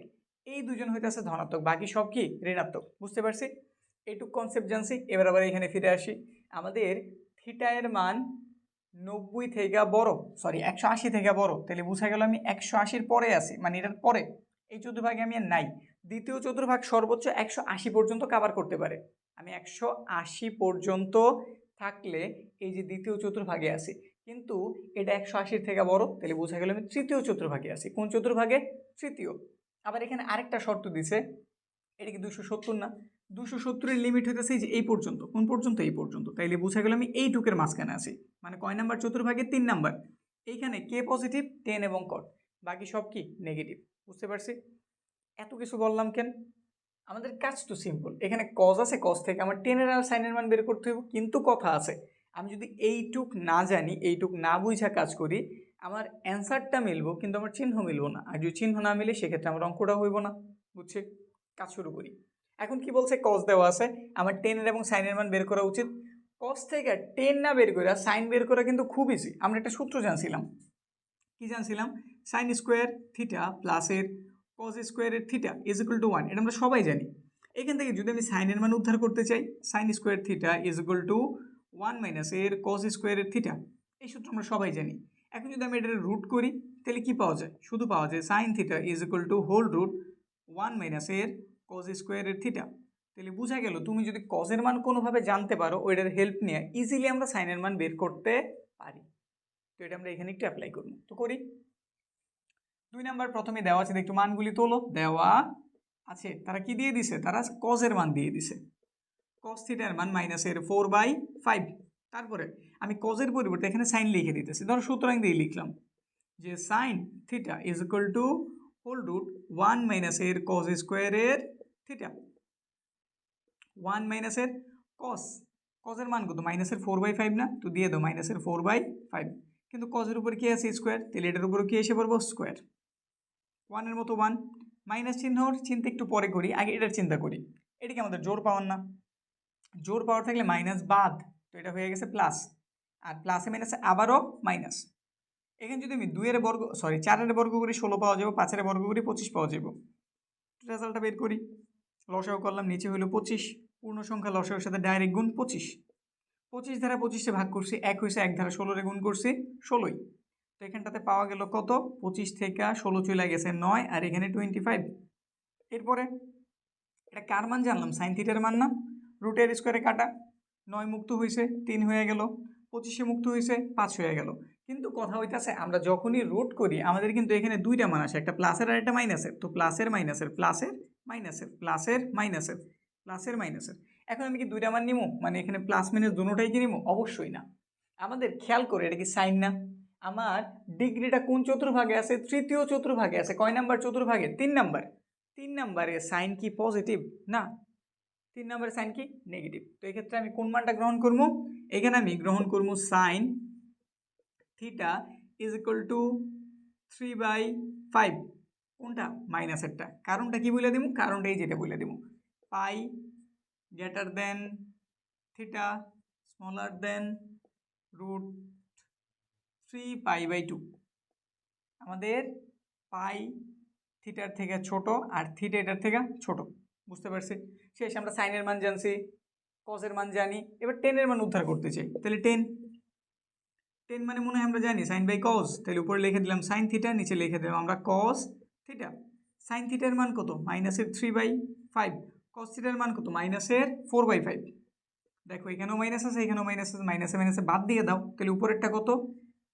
S1: এই দুজন হইতেছে ধনাত্মক, বাকি সব কি ঋণাত্মক। বুঝতে পারছি, এইটুক কনসেপ্ট জানছি। এবার আবার এখানে ফিরে আসি, আমাদের থিটা এর মান 90 থেকে বড়, সরি 180 থেকে বড়, তাহলে বুঝা গেল আমি 180-র পরে আছি, মানে এটার পরে এই চতুর্ভাগে আমি আর নাই। দ্বিতীয় চতুর্ভাগ সর্বোচ্চ 180 পর্যন্ত কভার করতে পারে, আমি 180 পর্যন্ত থাকলে এই যে দ্বিতীয় চতুর্ভাগে আছি, কিন্তু এটা 180-র থেকে বড়, তাহলে বোঝা গেল আমি তৃতীয় চতুর্ভাগে আছি। কোন চতুর্ভাগে? তৃতীয়। আবার এখানে আরেকটা শর্ত দিছে, এটা কি 270 না, 270-এর লিমিট হইতেছে যে এই পর্যন্ত। কোন পর্যন্ত? এই পর্যন্ত, তাইলে বোঝা গেল আমি এইটুকের মাঝখানে আছি, মানে কয় নাম্বার চতুর্ভাগে? 3 নাম্বার। এইখানে কে পজিটিভ? টেন এবং কট, বাকি সব কি নেগেটিভ। বুঝতে পারছি, এত কিছু বললাম কেন? আমাদের কাজ তো সিম্পল, এখানে কজ আছে, কজ থেকে আমার টেনের আর সাইনের মান বের করতে হবে, কিন্তু কথা আছে, আমি যদি এইটুক না জানি, এইটুক না বুঝা কাজ করি, আমার অ্যান্সারটা মিলবো কিন্তু আমার চিহ্ন মিলবো না, আর যদি চিহ্ন না মিলে সেক্ষেত্রে আমার অঙ্কটা হইব না। বুঝছি, কাজ শুরু করি। এখন কি বলছে, কজ দেওয়া আছে, আমার টেনের এবং সাইনের মান বের করা উচিত। কজ থেকে টেন না বের করা সাইন বের করা কিন্তু খুব ইজি। আমরা একটা সূত্র জানছিলাম, কি জানছিলাম? সাইন স্কোয়ার থিটা প্লাসের কজ স্কোয়ারের থিটা ইজ ইকুয়াল টু 1, এটা আমরা সবাই জানি। এখান থেকে যদি আমি সাইনের মান উদ্ধার করতে চাই, sine square theta is equal to 1 minus এর কজ স্কোয়ারের থিটা, এই সূত্র আমরা সবাই জানি। এখন যদি আমি এটার রুট করি, তাহলে কি পাওয়া যায়? শুধু পাওয়া যায় sine theta is equal to whole root 1 minus এর কজ স্কোয়ারের থিটা। তাহলে বোঝা গেল, তুমি যদি কজের মান কোনোভাবে জানতে পারো, ওইটার হেল্প নিয়ে ইজিলি আমরা সাইনের মান বের করতে পারি। তো এটা আমরা এখানে একটু অ্যাপ্লাই করবো, তো করি। 2 নাম্বার প্রথমে দেওয়া আছে, একটু মানগুলি তোলো, দেওয়া আছে তারা কি দিয়ে দিছে, তারা কজের মান দিয়ে দিছে, কজ থিটার মান মাইনাসের 4/5। তারপরে আমি কজের পরিবর্তে এখানে সাইন লিখে দিতেছি, ধরো সুতরাং দিয়ে লিখলাম যে sine theta is equal to whole root 1 মাইনাসের কজ স্কোয়ারের থিটা। 1 মাইনাসের কজ, কজের মান কত? মাইনাসের 4/5 না, তো দিয়ে দাও মাইনাসের 4/5। কিন্তু কজের উপর কি আছে? স্কোয়ার, তাহলে এটার উপর কি এসে পড়বো? স্কোয়ার। 1-এর মতো 1, মাইনাস চিহ্নর চিন্তা একটু পরে করি, আগে এটার চিন্তা করি। এটা কি আমাদের জোর পাওয়ার না? জোর পাওয়ার থাকলে মাইনাস বাদ, তো এটা হয়ে গেছে প্লাস, আর প্লাসে মাইনাসে আবারও মাইনাস। এখানে যদি আমি 2-এর বর্গ, সরি 4-এর বর্গ করি 16 পাওয়া যাবে, 5-এর বর্গ করি 25 পাওয়া যাবে। রেজাল্টটা বের করি, লসাগু করলাম, নিচে হলো 25, পূর্ণ সংখ্যা লসাগুর সাথে ডাইরেক্ট গুণ 25, 25 দ্বারা 25 ভাগ করছি 1 হয়েছে, 1 দ্বারা 16 গুণ করছি 16ই। তো এখানটাতে পাওয়া গেল কত, 25 থেকে 16 চলে গেছে 9, আর এখানে 25। এরপরে এটা কার মান জানলাম, সাইন থিটার মান না, রুটের স্কোয়ারে কাটা, 9 মুক্ত হয়েছে 3 হয়ে গেল, 25 মুক্ত হয়েছে 5 হয়ে গেল। কিন্তু কথা হইতাছে আমরা যখনই রুট করি আমাদের কিন্তু এখানে দুইটা মান আসে, একটা প্লাসের আর একটা মাইনাসের। তো প্লাসের মাইনাসের, প্লাসের মাইনাসের, প্লাসের মাইনাসের, প্লাসের মাইনাসের। এখন আমি কি দুইটা মান নিবো, মানে এখানে প্লাস মাইনাস দুটোটাই কি নিবো? অবশ্যই না। আমাদের খেয়াল করে এটা কি সাইন না, আমার ডিগ্রিটা কোন চতুর্ভাগে আছে, তৃতীয় চতুর্ভাগে আছে। কয় নাম্বার চতুর্ভাগে? 3 নাম্বার। 3 নাম্বারে সাইন কি পজিটিভ? না, 3 নাম্বারে সাইন কি নেগেটিভ। তো এই ক্ষেত্রে আমি কোন মানটা গ্রহণ করবো? এখানে আমি গ্রহণ করবো sign theta is equal two 3/5। কোনটা? মাইনাসেরটা। কারণটা কি বলে দিব? কারণটা এই যেটা বলে দিব, pi greater than theta smaller than root 3π/2। আমাদের পাই থিটার থেকে ছোট আর থিটা এটার থেকে ছোট, বুঝতে পারছি? শেষ। আমরা সাইনের মান জানছি, কজের মান জানি, এবার টেনের মান উদ্ধার করতে চাই। তাহলে টেন মানে মনে হয় আমরা জানি সাইন বাই কজ, তাহলে উপরে লিখে দিলাম সাইন থিটা, নিচে লিখে দিলাম আমরা কজ থিটা। সাইন থিটার মান কত? মাইনাসের 3/5। কজ থিটার মান কত? মাইনাসের 4/5। দেখো এখানেও মাইনাস আছে, এখানেও মাইনাস আছে, মাইনাসে মাইনাসে বাদ দিয়ে দাও, তাহলে উপরেরটা কত?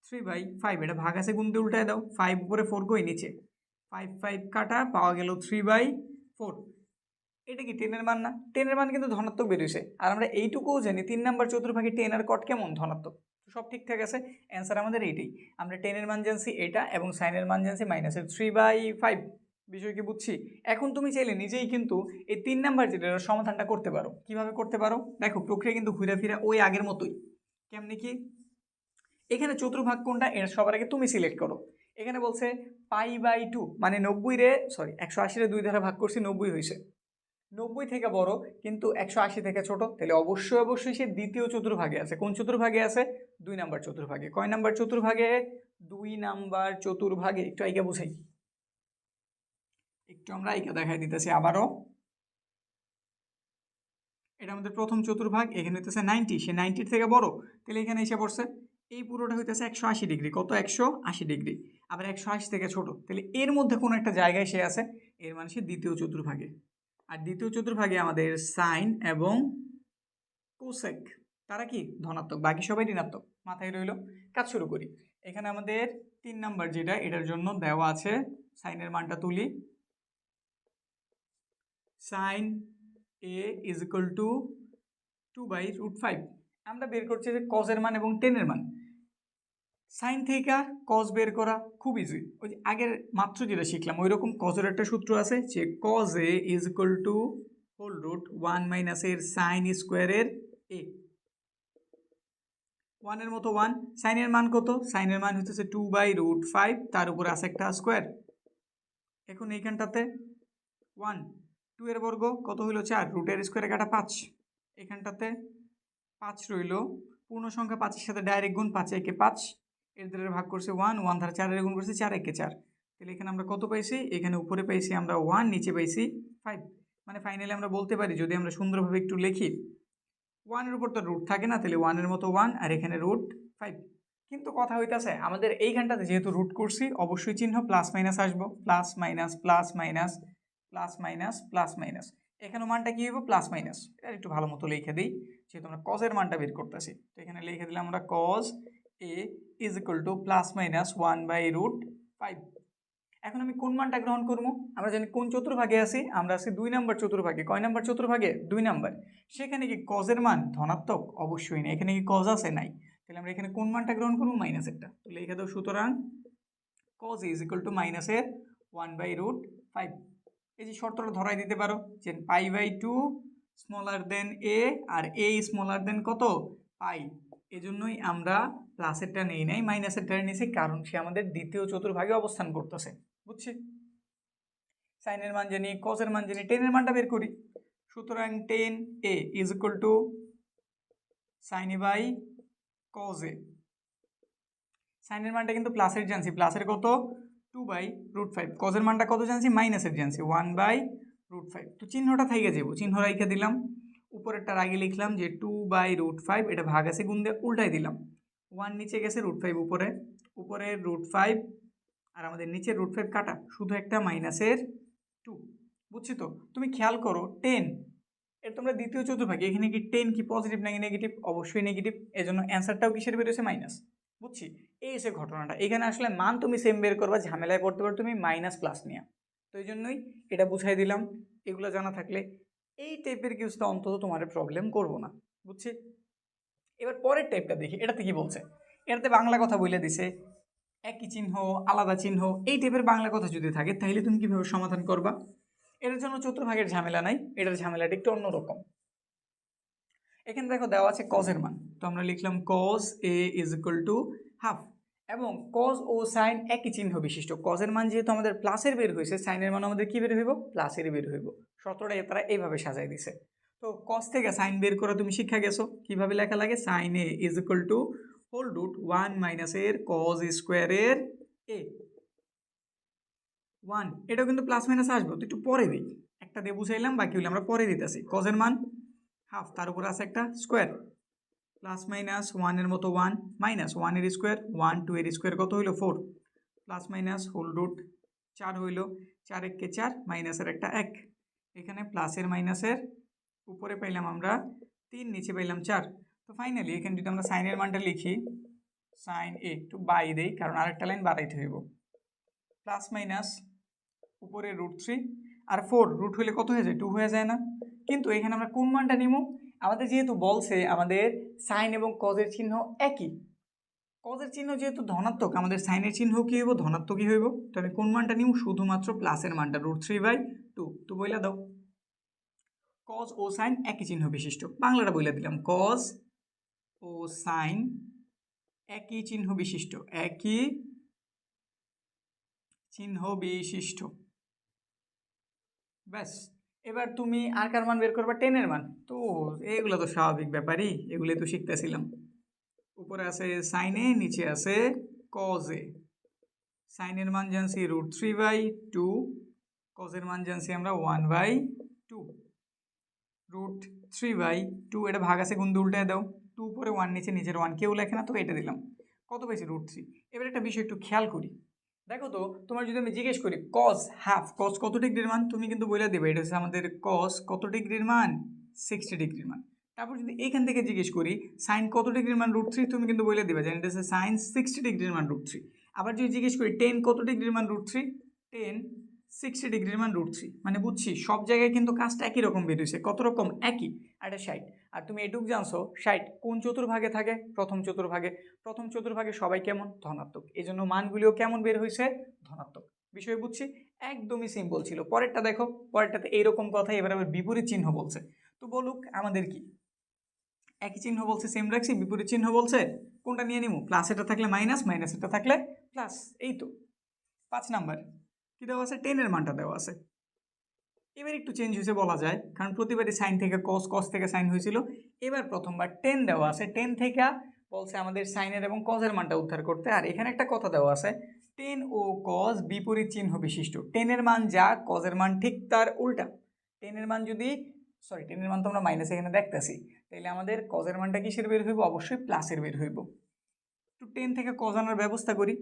S1: 3/5। এটা ভাগ আছে, গুণ দিয়ে উল্টায় দাও, 5 উপরে 4 কই নিচে, 5 কাটা, পাওয়া গেল 3/4। এটা কি টেনের মান না? টেনের মান কিন্তু ধনাত্মক বেরিয়েছে, আর আমরা এইটুকুও জানি 3 নাম্বার চতুর্ভাগে টেন আর কট কেমন? ধনাত্মক। সব ঠিকঠাক আছে, অ্যান্সার আমাদের এইটাই। আমরা টেনের মান জানছি এটা, এবং সাইনের মান জানছি মাইনাসের 3/5। বিষয় কি বুঝছি? এখন তুমি চাইলে নিজেই কিন্তু এই 3 নাম্বার যেটার সমাধানটা করতে পারো। কিভাবে করতে পারো? দেখো প্রক্রিয়া কিন্তু ঘুরে ফিরে ওই আগের মতোই। কেমনি কি? এখানে চতুর্ভাগ কোনটা এটা সবার আগে তুমি সিলেক্ট করো। এখানে বলছে π/2, মানে 180 রে 2 দ্বারা ভাগ করছি 90 হয়েছে। 90 থেকে বড় কিন্তু 180 থেকে ছোট, তাহলে অবশ্যই সে দ্বিতীয় চতুর্ভাগে আছে। কোন চতুর্ভাগে আছে? 2 নাম্বার চতুর্ভাগে। কয় নাম্বার চতুর্ভাগে? 2 নাম্বার চতুর্ভাগে। একটু আইকা বুঝাই, একটু আমরা আইকা দেখাই দিতেছি আবারও। এটা আমাদের প্রথম চতুর্ভাগ, এখানে হইতেছে 90, সে 90 থেকে বড়, তাহলে এখানে এসে পড়ছে। এই পুরোটা হইতেছে 180 ডিগ্রি। কত? 180 ডিগ্রি। আবার 180 থেকে ছোট, তাহলে এর মধ্যে কোনো একটা জায়গায় সে আছে, এর মানে সে দ্বিতীয় চতুর্ভাগে। আর দ্বিতীয় চতুর্ভাগে আমাদের সাইন এবং কোসেক তারা কি ধনাত্মক, বাকি সবাই ঋণাত্মক। মাথায় রইল। কাজ শুরু করি। এখানে আমাদের 3 নাম্বার যেটা, এটার জন্য দেওয়া আছে, সাইনের মানটা তুলি। Sine A is equal to 2/√5। আমরা বের করছি যে কজের মান এবং টেনের মান। সাইন থেকে কজ বের করা খুব ইজি, ওই যে আগের মাত্র যেটা শিখলাম ওই রকম কজের একটা সূত্র আছে, যে cause A is equal to √1 minus এর সাইন স্কোয়ারের এ। 1 এর মতো 1, সাইনের মান কত? সাইনের মান হচ্ছে 2/√5, তার উপর আছে একটা স্কোয়ার। এখন এইখানটাতে 1, 2 এর বর্গ কত হইল? 4, রুটের স্কোয়ারে কাটা 5। এখানটাতে 5 রইল, পূর্ণ সংখ্যা 5 এর সাথে ডাইরেক্ট গুণ, 5 একে 5, এর দ্বারা ভাগ করছে 1, 1 দ্বারা 4 এর গুণ করছে 4 একে 4। তাহলে এখানে আমরা কত পাইছি? এখানে উপরে পাইছি আমরা 1, নিচে পাইছি 5। মানে ফাইনালি আমরা বলতে পারি, যদি আমরা সুন্দরভাবে একটু লিখি, 1 এর উপর তো রুট থাকে না, তাহলে 1 এর মতো 1, আর এখানে √5। কিন্তু কথা হইতাছে আমাদের এইখানটাতে যেহেতু রুট করছি, অবশ্যই চিহ্ন প্লাস মাইনাস আসবো, plus minus plus minus plus minus plus minus. এখানে মানটা কি হইব? Plus minus. এটা একটু ভালো মতো লিখে দিই, যেহেতু আমরা কজের মানটা বের করতেছি। তো এখানে লিখে দিলাম আমরা cause A is equal two plus minus 1/√5। এখন আমি কোন মানটা গ্রহণ করবো? আমরা জানি কোন চতুর্ভাগে আছি, আমরা আছি 2 নাম্বার চতুর্ভাগে। কয় নাম্বার চতুর্ভাগে? 2 নাম্বার। সেখানে কি কজের মান ধনাত্মক? অবশ্যই না। এখানে কি কজ আছে? নাই। তাহলে আমরা এখানে কোন মানটা গ্রহণ করবো? মাইনাসেরটা। তো লিখে দাও, সুতরাং কজ ইজ ইকুয়াল টু মাইনাসের 1/√5। এই যে শর্তটা ধরাই দিতে পারো, যে π/2 স্মলার দেন এ, আর এ স্মলার দেন কত? পাই। এজন্যই আমরা প্লাসেরটা নেই নাই, মাইনাসেরটা নিয়েছি, কারণ সে আমাদের দ্বিতীয় চতুর্ভাগে অবস্থান করতেছে। বুঝছি? সাইনের মান জানি, কজের মান জানি, টেনের মানটা বের করি। সুতরাং tan A is equal to sine A by cos A. সাইনের মানটা কিন্তু প্লাসের জানছি, প্লাসের কত? 2/√5। কজের মানটা কত জানছি? মাইনাসের জানছি, 1/√5। √5। তো চিহ্নটা থেকে যাবো, চিহ্ন রেখে দিলাম, উপরেরটার আগে লিখলাম যে 2/√5, এটা ভাগ আছে গুণ দিয়ে উল্টাই দিলাম, 1 নিচে গেছে, √5 উপরে, উপরে √5 আর আমাদের নিচের √5 কাটা, শুধু একটা মাইনাসের 2। বুঝছি তো? তুমি খেয়াল করো 10, এর তোমরা দ্বিতীয় চতুর্ভাগে, এখানে কি 10 কি পজিটিভ নাকি নেগেটিভ? অবশ্যই নেগেটিভ, এজন্য অ্যান্সারটাও কিসের বেরোছে? মাইনাস। বুঝছি, এই এসে ঘটনাটা। এখানে আসলে মান তুমি সেম বের করবা, ঝামেলায় পড়তে পারো তুমি মাইনাস প্লাস নিয়ে। তো এই জন্যই এটা বুঝাই দিলাম, এগুলো জানা থাকলে এই টাইপের কিছুটা অন্তত তোমার প্রবলেম করবো না। বুঝছি? এবার পরের টাইপটা দেখি, এটাতে কি বলছে। এটাতে বাংলা কথা বলে দিছে, একই চিহ্ন আলাদা চিহ্ন, এই টাইপের বাংলা কথা যদি থাকে তাহলে তুমি কিভাবে সমাধান করবা? এটার জন্য চতুর্ভাগের ঝামেলা নাই, এটার ঝামেলাটা একটু অন্যরকম। এখানে দেখো দেওয়া আছে কজের মান, তো আমরা লিখলাম cos a is equal to half, এবং কজ ও সাইন একই চিহ্ন বিশিষ্ট। কজের মান যেহেতু আমাদের প্লাসের বের হয়েছে, সাইনের মান আমাদের কি বের হইব? প্লাসের বের হইব। শর্তটা তারা এইভাবে সাজাই দিছে। তো কজ থেকে সাইন বের করা তুমি শিক্ষা গেছো, কিভাবে লেখা লাগে? Sine A is equal to whole root 1 minus এর কজ স্কোয়ারের এ 1। এটাও কিন্তু প্লাস মাইনাস আসবে, তো একটু পরে দিই, একটা দিয়ে বুঝাইলাম, বাকি হলে আমরা পরে দিতেছি। কজের মান হাফ, তার উপরে আছে একটা স্কোয়ার, প্লাস মাইনাস 1-এর মতো 1 মাইনাস 1-এর স্কোয়ার 1, 2-এর স্কোয়ার কত হইলো? 4, প্লাস মাইনাস হোল রুট 4 হইলো, 4 একে 4, মাইনাসের একটা 1, এখানে প্লাসের মাইনাসের উপরে পাইলাম আমরা 3, নিচে পাইলাম 4। তো ফাইনালি এখানে যদি আমরা সাইনের মানটা লিখি, সাইন এ একটু বাই দেই কারণ আরেকটা লাইন বাড়াইতে হইব, প্লাস মাইনাস উপরে √3 আর 4, রুট হইলে কত হয়ে যায়? 2 হয়ে যায় না? কিন্তু এখানে আমরা কোন মানটা নিব? আমাদের যেহেতু বলছে আমাদের সাইন এবং কজের চিহ্ন একই, কজের চিহ্ন যেহেতু ধনাত্মক, আমাদের সাইনের চিহ্ন কি হইব? ধনাত্মকই হইব। তো আমি কোন মানটা নিব? শুধুমাত্র প্লাসের মানটা, √3/2। তো বইলা দাও, কজ ও সাইন একই চিহ্ন বিশিষ্ট, বাংলাটা বইলা দিলাম, কজ ও সাইন একই চিহ্ন বিশিষ্ট, একই চিহ্ন বিশিষ্ট। ব্যাস, এবার তুমি আর কার মান বের করবা? 10-এর মান। তো এগুলো তো স্বাভাবিক ব্যাপারই, এগুলো তো শিখতেছিলাম। উপরে আছে সাইনে, নিচে আছে কজে। সাইনের মান জানছি √3/2, কজের মান জানছি আমরা 1/2। √3/2, এটা ভাগ আছে গুণ দিয়ে উল্টায় দাও, 2 উপরে 1 নিচে, নিচের 1 কেউ লেখে না, তো এটা দিলাম। কত পেয়েছি? √3। এবার একটা বিষয় একটু খেয়াল করি, দেখো তো, তোমার যদি আমি জিজ্ঞেস করি কস হাফ, কস কত ডিগ্রির মান, তুমি কিন্তু বলে দেবে এটা হচ্ছে আমাদের কস কত ডিগ্রির মান? 60 ডিগ্রির মান। তারপর যদি এখান থেকে জিজ্ঞেস করি সাইন কত ডিগ্রির মান? √3, তুমি কিন্তু বলে দেবে যে এটা হচ্ছে সাইন 60 ডিগ্রির মান √3। আবার যদি জিজ্ঞেস করি 10 কত ডিগ্রির মান? √3, 10 60 ডিগ্রির মান √3। মানে বুঝছি সব জায়গায় কিন্তু কাজটা একই রকম বেরিয়েছে, কত রকম? একই। আর এটা 60। আর তুমি এটুক জানছো 60 কোন চতুর্ভাগে থাকে? প্রথম চতুর্ভাগে। প্রথম চতুর্ভাগে সবাই কেমন? ধনাত্মক, এই জন্য মানগুলিও কেমন বের হয়েছে? ধনাত্মক। বিষয় বুঝছি, একদমই সিম্পল ছিল। পরেরটা দেখো, পরেরটাতে এইরকম কথা, এবার আবার বিপরীত চিহ্ন বলছে। তো বলুক আমাদের কি, একই চিহ্ন বলছে সেম রাখছি, বিপরীত চিহ্ন বলছে, কোনটা নিয়ে নিব? প্লাস এটা থাকলে মাইনাস, মাইনাস এটা থাকলে প্লাস। এই তো 5 নাম্বার কি দেওয়া আছে? 10-এর মানটা দেওয়া আছে। এবার একটু চেঞ্জ হয়েছে বলা যায়, কারণ প্রতিবারই সাইন থেকে কস, কস থেকে সাইন হয়েছিল। এবার প্রথমবার 10 দেওয়া আছে, 10 থেকে বলছে আমাদের সাইনের এবং কজের মানটা উদ্ধার করতে। আর এখানে একটা কথা দেওয়া আছে, 10 ও কজ বিপরীত চিহ্ন বিশিষ্ট। 10-এর মান যা, কজের মান ঠিক তার উল্টা। 10-এর মান যদি, 10-এর মান তো আমরা মাইনাস এখানে দেখতেছি, তাহলে আমাদের কজের মানটা কিসের বের হইব? অবশ্যই প্লাসের বের হইব। তো 10 থেকে কজ আনার ব্যবস্থা করি।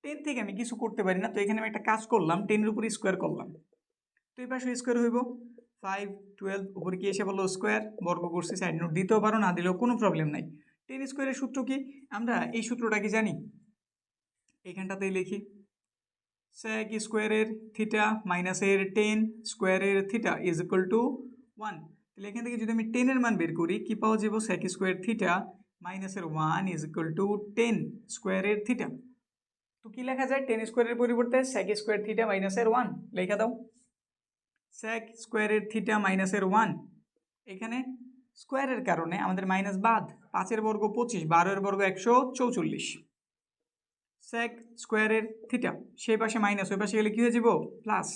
S1: 10 থেকে আমি কিছু করতে পারি না, তো এখানে আমি একটা কাজ করলাম, 10-এর উপরে স্কোয়ার করলাম, তো এই পাশে স্কোয়ার হইব 5, 12, উপরে কি এসে বললো স্কোয়ার, বর্গ করছি, সাইড নোট দিতেও পারো, না দিলেও কোনো প্রবলেম নাই। 10 স্কোয়ারের সূত্র কি? আমরা এই সূত্রটা কি জানি? এখানটাতেই লিখি, sec স্কোয়ারের থিটা মাইনাসের 10 স্কোয়ারের থিটা ইজ ইকুয়াল টু 1। তাহলে এখান থেকে যদি আমি 10-এর মান বের করি, কি পাওয়া যাবো? sec স্কোয়ার থিটা মাইনাসের 1 ইজ ইকুয়াল টু 10 স্কোয়ারের থিটা। তো কি লেখা যায়? 10 স্কোয়ারের পরিবর্তে sec স্কোয়ার থিটা মাইনাসের 1 লেখা দাও। sec স্কোয়ারের থিটা মাইনাসের 1, এখানে স্কোয়ারের কারণে আমাদের মাইনাস বাদ, 5-এর বর্গ 25, 12-এর বর্গ 144। sec স্কোয়ারের থিটা, সেই পাশে মাইনাস, ওই পাশে গেলে কি হয়ে যাব? প্লাস।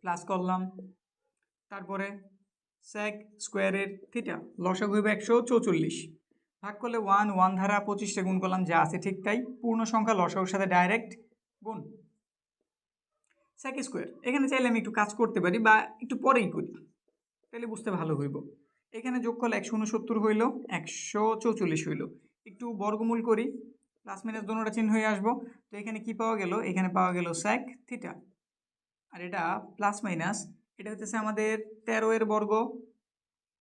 S1: প্লাস করলাম, তারপরে sec স্কোয়ারের থিটা লসাগু হইবে 144, ভাগ করলে 1, 1 ধারা 25টা গুণ করলাম, যা আছে ঠিক তাই, পূর্ণ সংখ্যা লসাগুর সাথে ডাইরেক্ট গুণ। Sec square. এখানে চাইলে আমি একটু কাজ করতে পারি বা একটু পরেই করি, তাহলে বুঝতে ভালো হইব। এখানে যোগ করলে 169 হইল, 144 হইল। একটু বর্গমূল করি, প্লাস মাইনাস দোনোটা চিহ্ন হয়ে আসবো। তো এখানে কি পাওয়া গেল? এখানে পাওয়া গেল সেক থিটা, আর এটা প্লাস মাইনাস, এটা হইতেছে আমাদের 13 এর বর্গ,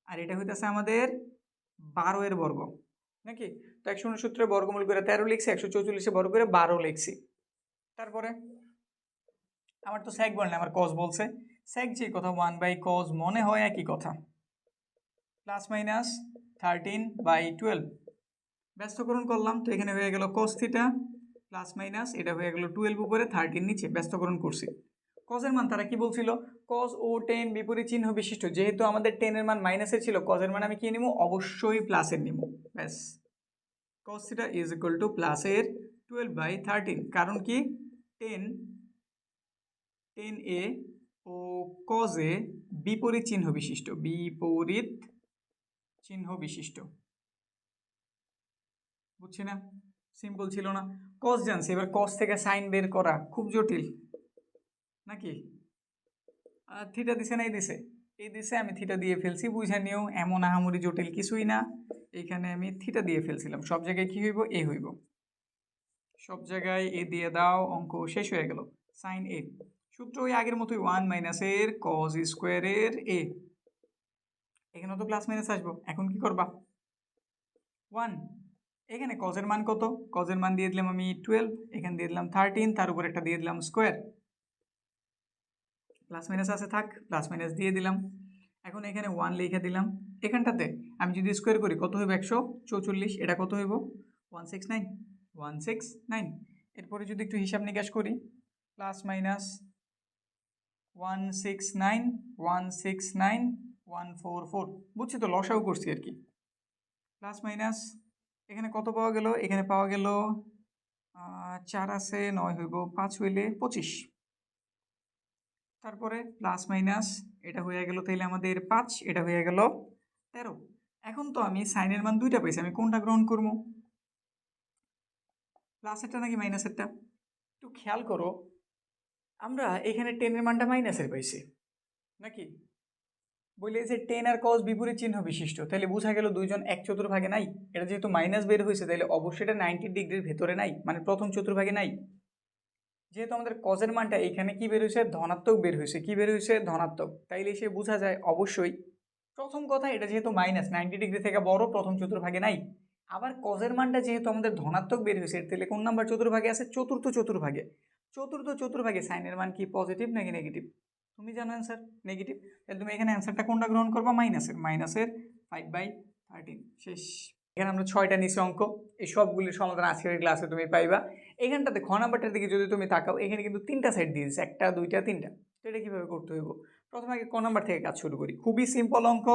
S1: আর এটা হইতেছে আমাদের 12 এর বর্গ, নাকি? তো 169 বর্গমূল করে 13 লিখছি, 144 বর্গ করে 12 লিখছি। তারপরে আমার তো সেক বলে না, আমার কজ বলছে। সেক যে কথা 1/cos মনে হয় একই কথা, প্লাস মাইনাস 13/12 ব্যস্তকরণ করলাম। তো এখানে হয়ে গেল cos থিটা প্লাস মাইনাস, এটা হয়ে গেল 12 উপরে 13 নিচে, ব্যস্তকরণ করছি। কজের মান তারা কি বলছিল? কজ ও টেন বিপরীত চিহ্ন বিশিষ্ট। যেহেতু আমাদের টেনের মান মাইনাসের ছিল, কজের মান আমি কি নিব? অবশ্যই প্লাসের নিব। ব্যাস, cos theta is equal two প্লাসের 12/13। কারণ কি? টেন এ ও কজে বিপরীত চিহ্ন বিশিষ্ট, বিপরীত চিহ্ন বিশিষ্ট। বুঝছি না? সিম্পল ছিল না? কজ জানছি, এবার কজ থেকে সাইন বের করা খুব জটিল নাকি? থিটা দিছে না এই দিছে? এই দিছে, আমি থিটা দিয়ে ফেলছি, বুঝা নিও, এমন আহামরি জটিল কিছুই না। এইখানে আমি থিটা দিয়ে ফেলছিলাম, সব জায়গায় কি হইব? এ হইব, সব জায়গায় এ দিয়ে দাও, অঙ্ক শেষ হয়ে গেল। সাইন এ সূত্র ওই আগের মতোই, 1 মাইনাসের কজ স্কোয়ারের এ। এখানে তো প্লাস মাইনাস আসবো, এখন কি করবা? 1। এখানে কজের মান কত? কজের মান দিয়ে দিলাম আমি 12, এখানে দিয়ে দিলাম 13, তার উপর একটা দিয়ে দিলাম স্কোয়ার। প্লাস মাইনাস আছে, থাক, প্লাস মাইনাস দিয়ে দিলাম। এখন এখানে 1 লিখে দিলাম। এখানটাতে আমি যদি স্কোয়ার করি কত হইব? 144। এটা কত হইব? 169। এরপরে যদি একটু হিসাব নিকাশ করি, প্লাস মাইনাস 169 বুঝছি তো, লসাও করছি আর কি। প্লাস মাইনাস এখানে কত পাওয়া গেল? এখানে পাওয়া গেল 4 আছে, 9 হইব, 5 হইলে 25। তারপরে প্লাস মাইনাস এটা হয়ে গেল তাইলে আমাদের 5, এটা হয়ে গেল 13। এখন তো আমি সাইনের মান দুইটা পাইছি, আমি কোনটা গ্রহণ করবো? প্লাসেরটা নাকি মাইনাসেরটা? একটু খেয়াল করো, আমরা এখানে টেনের মানটা মাইনাসের পাইছি নাকি? বলে যে টেন আর কজ বিপরীত চিহ্ন বিশিষ্ট, তাহলে বোঝা গেল দুইজন এক চতুর্ভাগে নাই। এটা যেহেতু মাইনাস বের হয়েছে, তাহলে অবশ্যই এটা 90 ডিগ্রির ভেতরে নাই, মানে প্রথম চতুর্ভাগে নাই। যেহেতু আমাদের কজের মানটা এখানে কি বের হয়েছে? ধনাত্মক বের হয়েছে। কি বের হয়েছে? ধনাত্মক। তাইলে সে বোঝা যায় অবশ্যই প্রথম কথা, এটা যেহেতু মাইনাস 90 ডিগ্রি থেকে বড়, প্রথম চতুর্ভাগে নাই। আবার কজের মানটা যেহেতু আমাদের ধনাত্মক বের হয়েছে, তাহলে কোন নাম্বার চতুর্ভাগে আছে? চতুর্থ চতুর্ভাগে। চতুর্থ চতুর্ভাগে সাইনের মান কি পজিটিভ নাকি নেগেটিভ? তুমি জানো অ্যান্সার নেগেটিভ, তাহলে তুমি এখানে অ্যান্সারটা কোনটা গ্রহণ করবা? মাইনাসের 5/13। শেষ। এখানে আমরা 6টা নিচে অঙ্ক, এই সবগুলির সমাধান আজকের ক্লাসে তুমি পাইবা। এখানটাতে খ নাম্বারটার দিকে যদি তুমি তাকাও, এখানে কিন্তু 3টা সাইড দিয়ে দিচ্ছে, 1টা 2টা 3টা। তো এটা কীভাবে করতে হইব? প্রথমে আগে ক নাম্বার থেকে কাজ শুরু করি। খুবই সিম্পল অঙ্ক,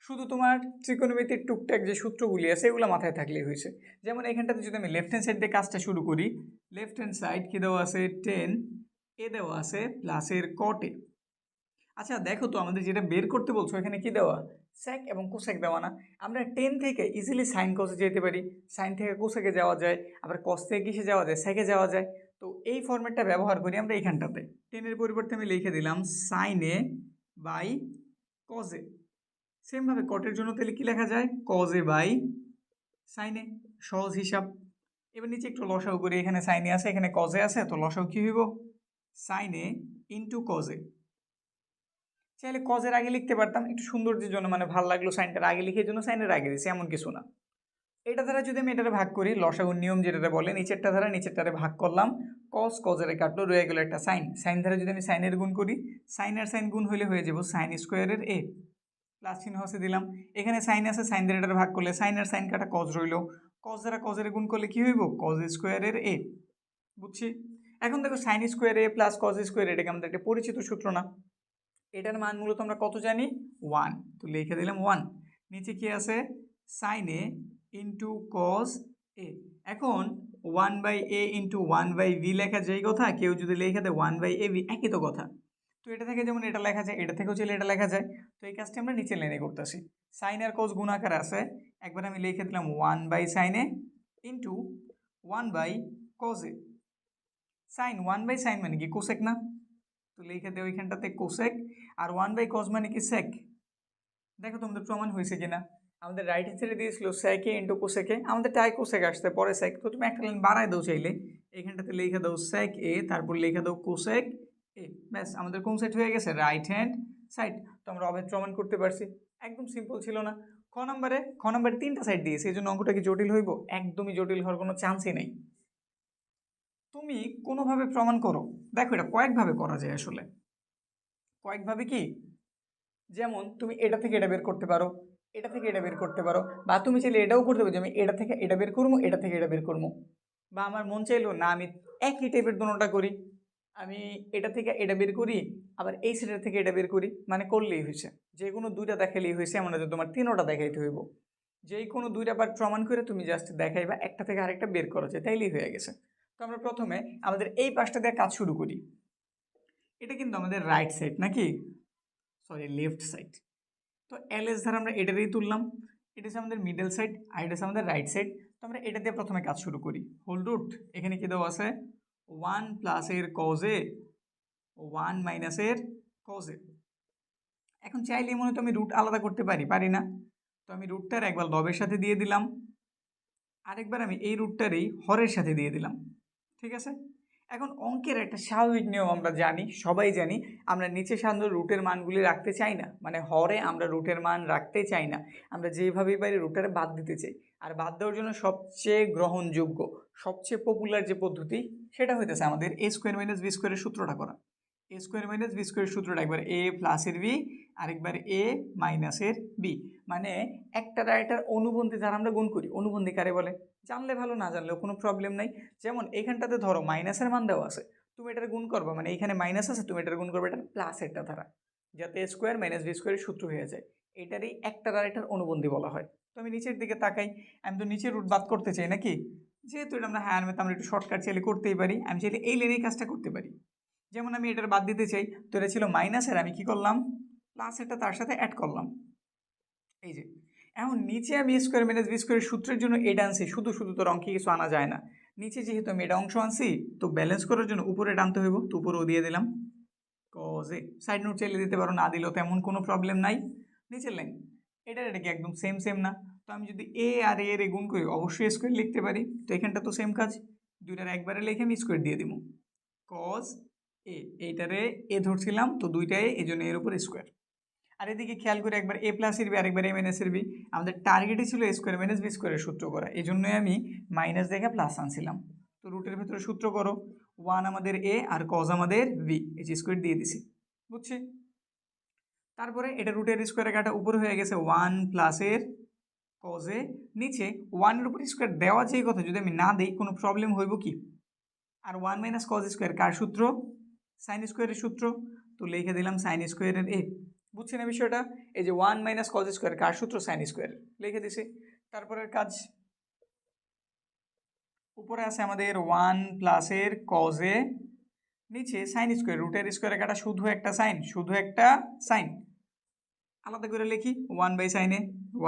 S1: শুধু তোমার ত্রিকোণমিতির টুকটাক যে সূত্রগুলি আছে এগুলো মাথায় থাকলেই হয়েছে। যেমন এখানটাতে যদি আমি লেফট হ্যান্ড সাইড দিয়ে কাজটা শুরু করি, লেফট হ্যান্ড সাইড কী দেওয়া আছে? 10, এ দেওয়া আছে প্লাসের কটে। আচ্ছা দেখো তো, আমাদের যেটা বের করতে বলছো এখানে কি দেওয়া? স্যাক এবং কোসেক দেওয়া না? আমরা 10 থেকে ইজিলি সাইন কসে যেতে পারি, সাইন থেকে কোসেকে যাওয়া যায়, আবার কস থেকে কিসে যাওয়া যায়? স্যাকে যাওয়া যায়। তো এই ফর্মেটটা ব্যবহার করি আমরা এইখানটাতে। 10-এর পরিবর্তে আমি লিখে দিলাম সাইনে বাই কজে। সেমভাবে কটের জন্য তাহলে কি লেখা যায়? কজে বাই সাইনে, সহজ হিসাব। এবার নিচে একটু লসাও করি, এখানে সাইনে আছে, এখানে কজে আছে, তো লসাও কি হইব? সাইনে ইন্টু কজে। চাইলে কজের আগে লিখতে পারতাম, একটু সৌন্দর্যের জন্য, মানে ভালো লাগলো সাইনটার আগে লিখে জন্য সাইনের আগে দিয়েছি, এমন কিছু না। এটা দ্বারা যদি আমি এটারে ভাগ করি, লসাগুর নিয়ম যেটা বলে, নিচেরটা দ্বারা নিচেরটারে ভাগ করলাম, কজের কাটলো, রয়ে গেল একটা সাইন দ্বারা যদি আমি সাইনের গুণ করি, সাইনের সাইন গুণ হলে হয়ে যাব সাইন স্কোয়ারের এ, প্লাস চিহ্ন হচ্ছে দিলাম। এখানে সাইন আছে, সাইন দ্বারা এটারে ভাগ করলে সাইনের সাইন কাটা কজ রইল, কজ দ্বারা কজের গুণ করলে কি হইব? কজ স্কোয়ারের এ। বুঝছি? এখন দেখো সাইন স্কোয়ার এ প্লাস কজ স্কোয়ার, এটাকে আমাদের একটা পরিচিত সূত্র না? এটার মান মূলত আমরা কত জানি? 1। তো লিখে দিলাম 1। নিচে কি আছে? Sine A into cos A. এখন 1/a ইন্টু 1/v লেখা যেই কথা, কেউ যদি লেখা দেয় 1/ab, একই তো কথা। তো এটা থেকে যেমন এটা লেখা যায়, এটা থেকেও চাইলে এটা লেখা যায়। তো এই কাজটি আমরা নিচে লাইনে করতেছি। সাইন আর কজ গুণাকার আছে, একবার আমি লিখে দিলাম 1/sin a into 1/cos a। Sign 1/sin মানে কি কোসেক না, তো লিখে দেও এখানটাতে কোসেক, আর 1/cos মানে কি সেক। দেখো তোমাদের প্রমাণ হয়েছে কিনা, আমাদের রাইট হ্যান্ড সাইডে দিয়েছিল সেকে ইন্টু কোসেকে, আমাদের টাই কোসেক আসছে পরে সেক, তো তুমি একটা লাইন বাড়ায় দাও চাইলে, এখানটাতে লিখে দাও সেক এ, তারপর লিখে দাও কোসেক এ, ব্যাস আমাদের কোন সাইড হয়ে গেছে, রাইট হ্যান্ড সাইড। তো আমরা অভেদ প্রমাণ করতে পারছি, একদম সিম্পল ছিল না। খ নম্বরে 3টা সাইড দিয়েছে, এই জন্য অঙ্কটা কি জটিল হইব, একদমই জটিল হওয়ার কোনো চান্সই নাই। তুমি কোনোভাবে প্রমাণ করো, দেখো এটা কয়েকভাবে করা যায় আসলে, কয়েকভাবে কি, যেমন তুমি এটা থেকে এটা বের করতে পারো, এটা থেকে এটা বের করতে পারো, বা তুমি চাইলে এটাও করতে পারো যে আমি এটা থেকে এটা বের করবো, এটা থেকে এটা বের করবো, বা আমার মন চাইলো না আমি একই টাইপের দুটোটা করি, আমি এটা থেকে এটা বের করি আবার এই সাইডের থেকে এটা বের করি, মানে করলেই হয়েছে, যে কোনো দুইটা দেখাইলেই হয়েছে, এমন যে তোমার 3টা দেখাইতে হইব, যেই কোনো 2টা পার্ট প্রমাণ করে তুমি জাস্ট দেখাইবা একটা থেকে আরেকটা বের করা যায়, তাইলেই হয়ে গেছে। তো আমরা প্রথমে আমাদের এই পাশটা দিয়ে কাজ শুরু করি, এটা কিন্তু আমাদের রাইট সাইড নাকি, সরি লেফট সাইড, তো এলএস ধারা আমরা এটাতেই তুললাম, এটা হচ্ছে আমাদের মিডল সাইড আর এটা হচ্ছে আমাদের রাইট সাইড। তো আমরা এটা দিয়ে প্রথমে কাজ শুরু করি, হোল রুট এখানে কি দেওয়া আছে 1 প্লাস এর কজে 1 মাইনাস এর কজে। এখন চাইলে মনে তো আমি রুট আলাদা করতে পারি না, তো আমি রুটটার একবার লবের সাথে দিয়ে দিলাম, আরেকবার আমি এই রুটটারই হরের সাথে দিয়ে দিলাম, ঠিক আছে। এখন অঙ্কের একটা স্বাভাবিক নিয়ম আমরা জানি, সবাই জানি, আমরা নিচে সাধারণত রুটের মানগুলি রাখতে চাই না, মানে হরে আমরা রুটের মান রাখতে চাই না, আমরা যেভাবেই পারি রুটের বাদ দিতে চাই। আর বাদ দেওয়ার জন্য সবচেয়ে গ্রহণযোগ্য, সবচেয়ে পপুলার যে পদ্ধতি সেটা হইতেছে আমাদের a স্কোয়ার মাইনাস বি স্কোয়ারের সূত্রটা করা। a স্কোয়ার মাইনাস বি স্কোয়ারের সূত্রটা একবার a প্লাসের বি আরেকবার a মাইনাসের বি, মানে একটা রাইটার অনুবন্ধী দ্বারা আমরা গুণ করি, অনুবন্ধী কারে বলে জানলে ভালো, না জানলেও কোনো প্রবলেম নাই। যেমন এইখানটাতে ধরো মাইনাসের মান দেওয়া আছে, তুমি এটার গুণ করবা, মানে এইখানে মাইনাস আছে তুমি এটার গুণ করবে এটা প্লাসেরটা দ্বারা, যাতে a স্কোয়ার মাইনাস বি স্কোয়ারের সূত্র হয়ে যায়, এটারই একটা রাইটার অনুবন্ধী বলা হয়। তো আমি নিচের দিকে তাকাই, আমি তো নিচের রুট বাদ করতে চাই নাকি, যেহেতু এটা আমরা হ্যাঁ আমরা একটু শর্টকাট চাইলে করতেই পারি, আমি চাইলে এই লেনেই কাজটা করতে পারি। যেমন আমি এটার বাদ দিতে চাই, তো এটা ছিল মাইনাসের, আমি কি করলাম প্লাসেরটা তার সাথে অ্যাড করলাম, এই যে। এখন নিচে আমি স্কোয়ার মাইনাস বি স্কোয়ারের সূত্রের জন্য এটা আনছি, শুধু শুধু তোর অঙ্কে কিছু আনা যায় না, নিচে যেহেতু আমি এটা অংশ আনছি, তো ব্যালেন্স করার জন্য উপরে টানতে হইব, তো উপরেও দিয়ে দিলাম কজে, সাইড নোট চাইলে দিতে পারো, না দিলেও তেমন কোনো প্রবলেম নাই। নিচের লাইন এটা কি একদম সেম না, তো আমি যদি এ আর এর গুণ করি অবশ্যই স্কোয়ার লিখতে পারি, তো এখানটা তো সেম কাজ, দুইটার একবারে লিখে আমি স্কোয়ার দিয়ে দিব, কজ এ, এইটারে এ ধরছিলাম তো দুইটাই, এই জন্য এর উপর স্কোয়ার। আর এদিকে খেয়াল করে একবার এ প্লাসের বি আরেকবার এ মাইনাসের বি, আমাদের টার্গেটই ছিল এ স্কোয়ার মাইনাস বি স্কোয়ারের সূত্র করা, এই জন্যই আমি মাইনাস দেখে প্লাস আনছিলাম। তো রুটের ভেতরে সূত্র করো, 1 আমাদের এ আর কজ আমাদের বি, এই যে স্কোয়ার দিয়ে দিছি, বুঝছি। তারপরে এটা রুটের স্কোয়ারে কাটা উপরে হয়ে গেছে 1 প্লাসের কজে, নিচে 1-এর উপর স্কোয়ার দেওয়া যেই কথা, যদি আমি না দিই কোনো প্রবলেম হইব কি, আর 1 মাইনাস কজ স্কোয়ার কার সূত্র, সাইন স্কোয়ারের সূত্র, তো লিখে দিলাম সাইন স্কোয়ারের এ, বুঝছেন এই বিষয়টা, এই যে 1 মাইনাস কজ স্কোয়ার কার সূত্র, সাইন স্কোয়ার, লিখে দিছি। তারপরের কাজ, উপরে আছে আমাদের 1 প্লাসের কজে, নিচে সাইন স্কোয়ার, রুটের স্কোয়ারে কাটা শুধু একটা সাইন, শুধু একটা সাইন, আলাদা করে লিখি 1/সাইনে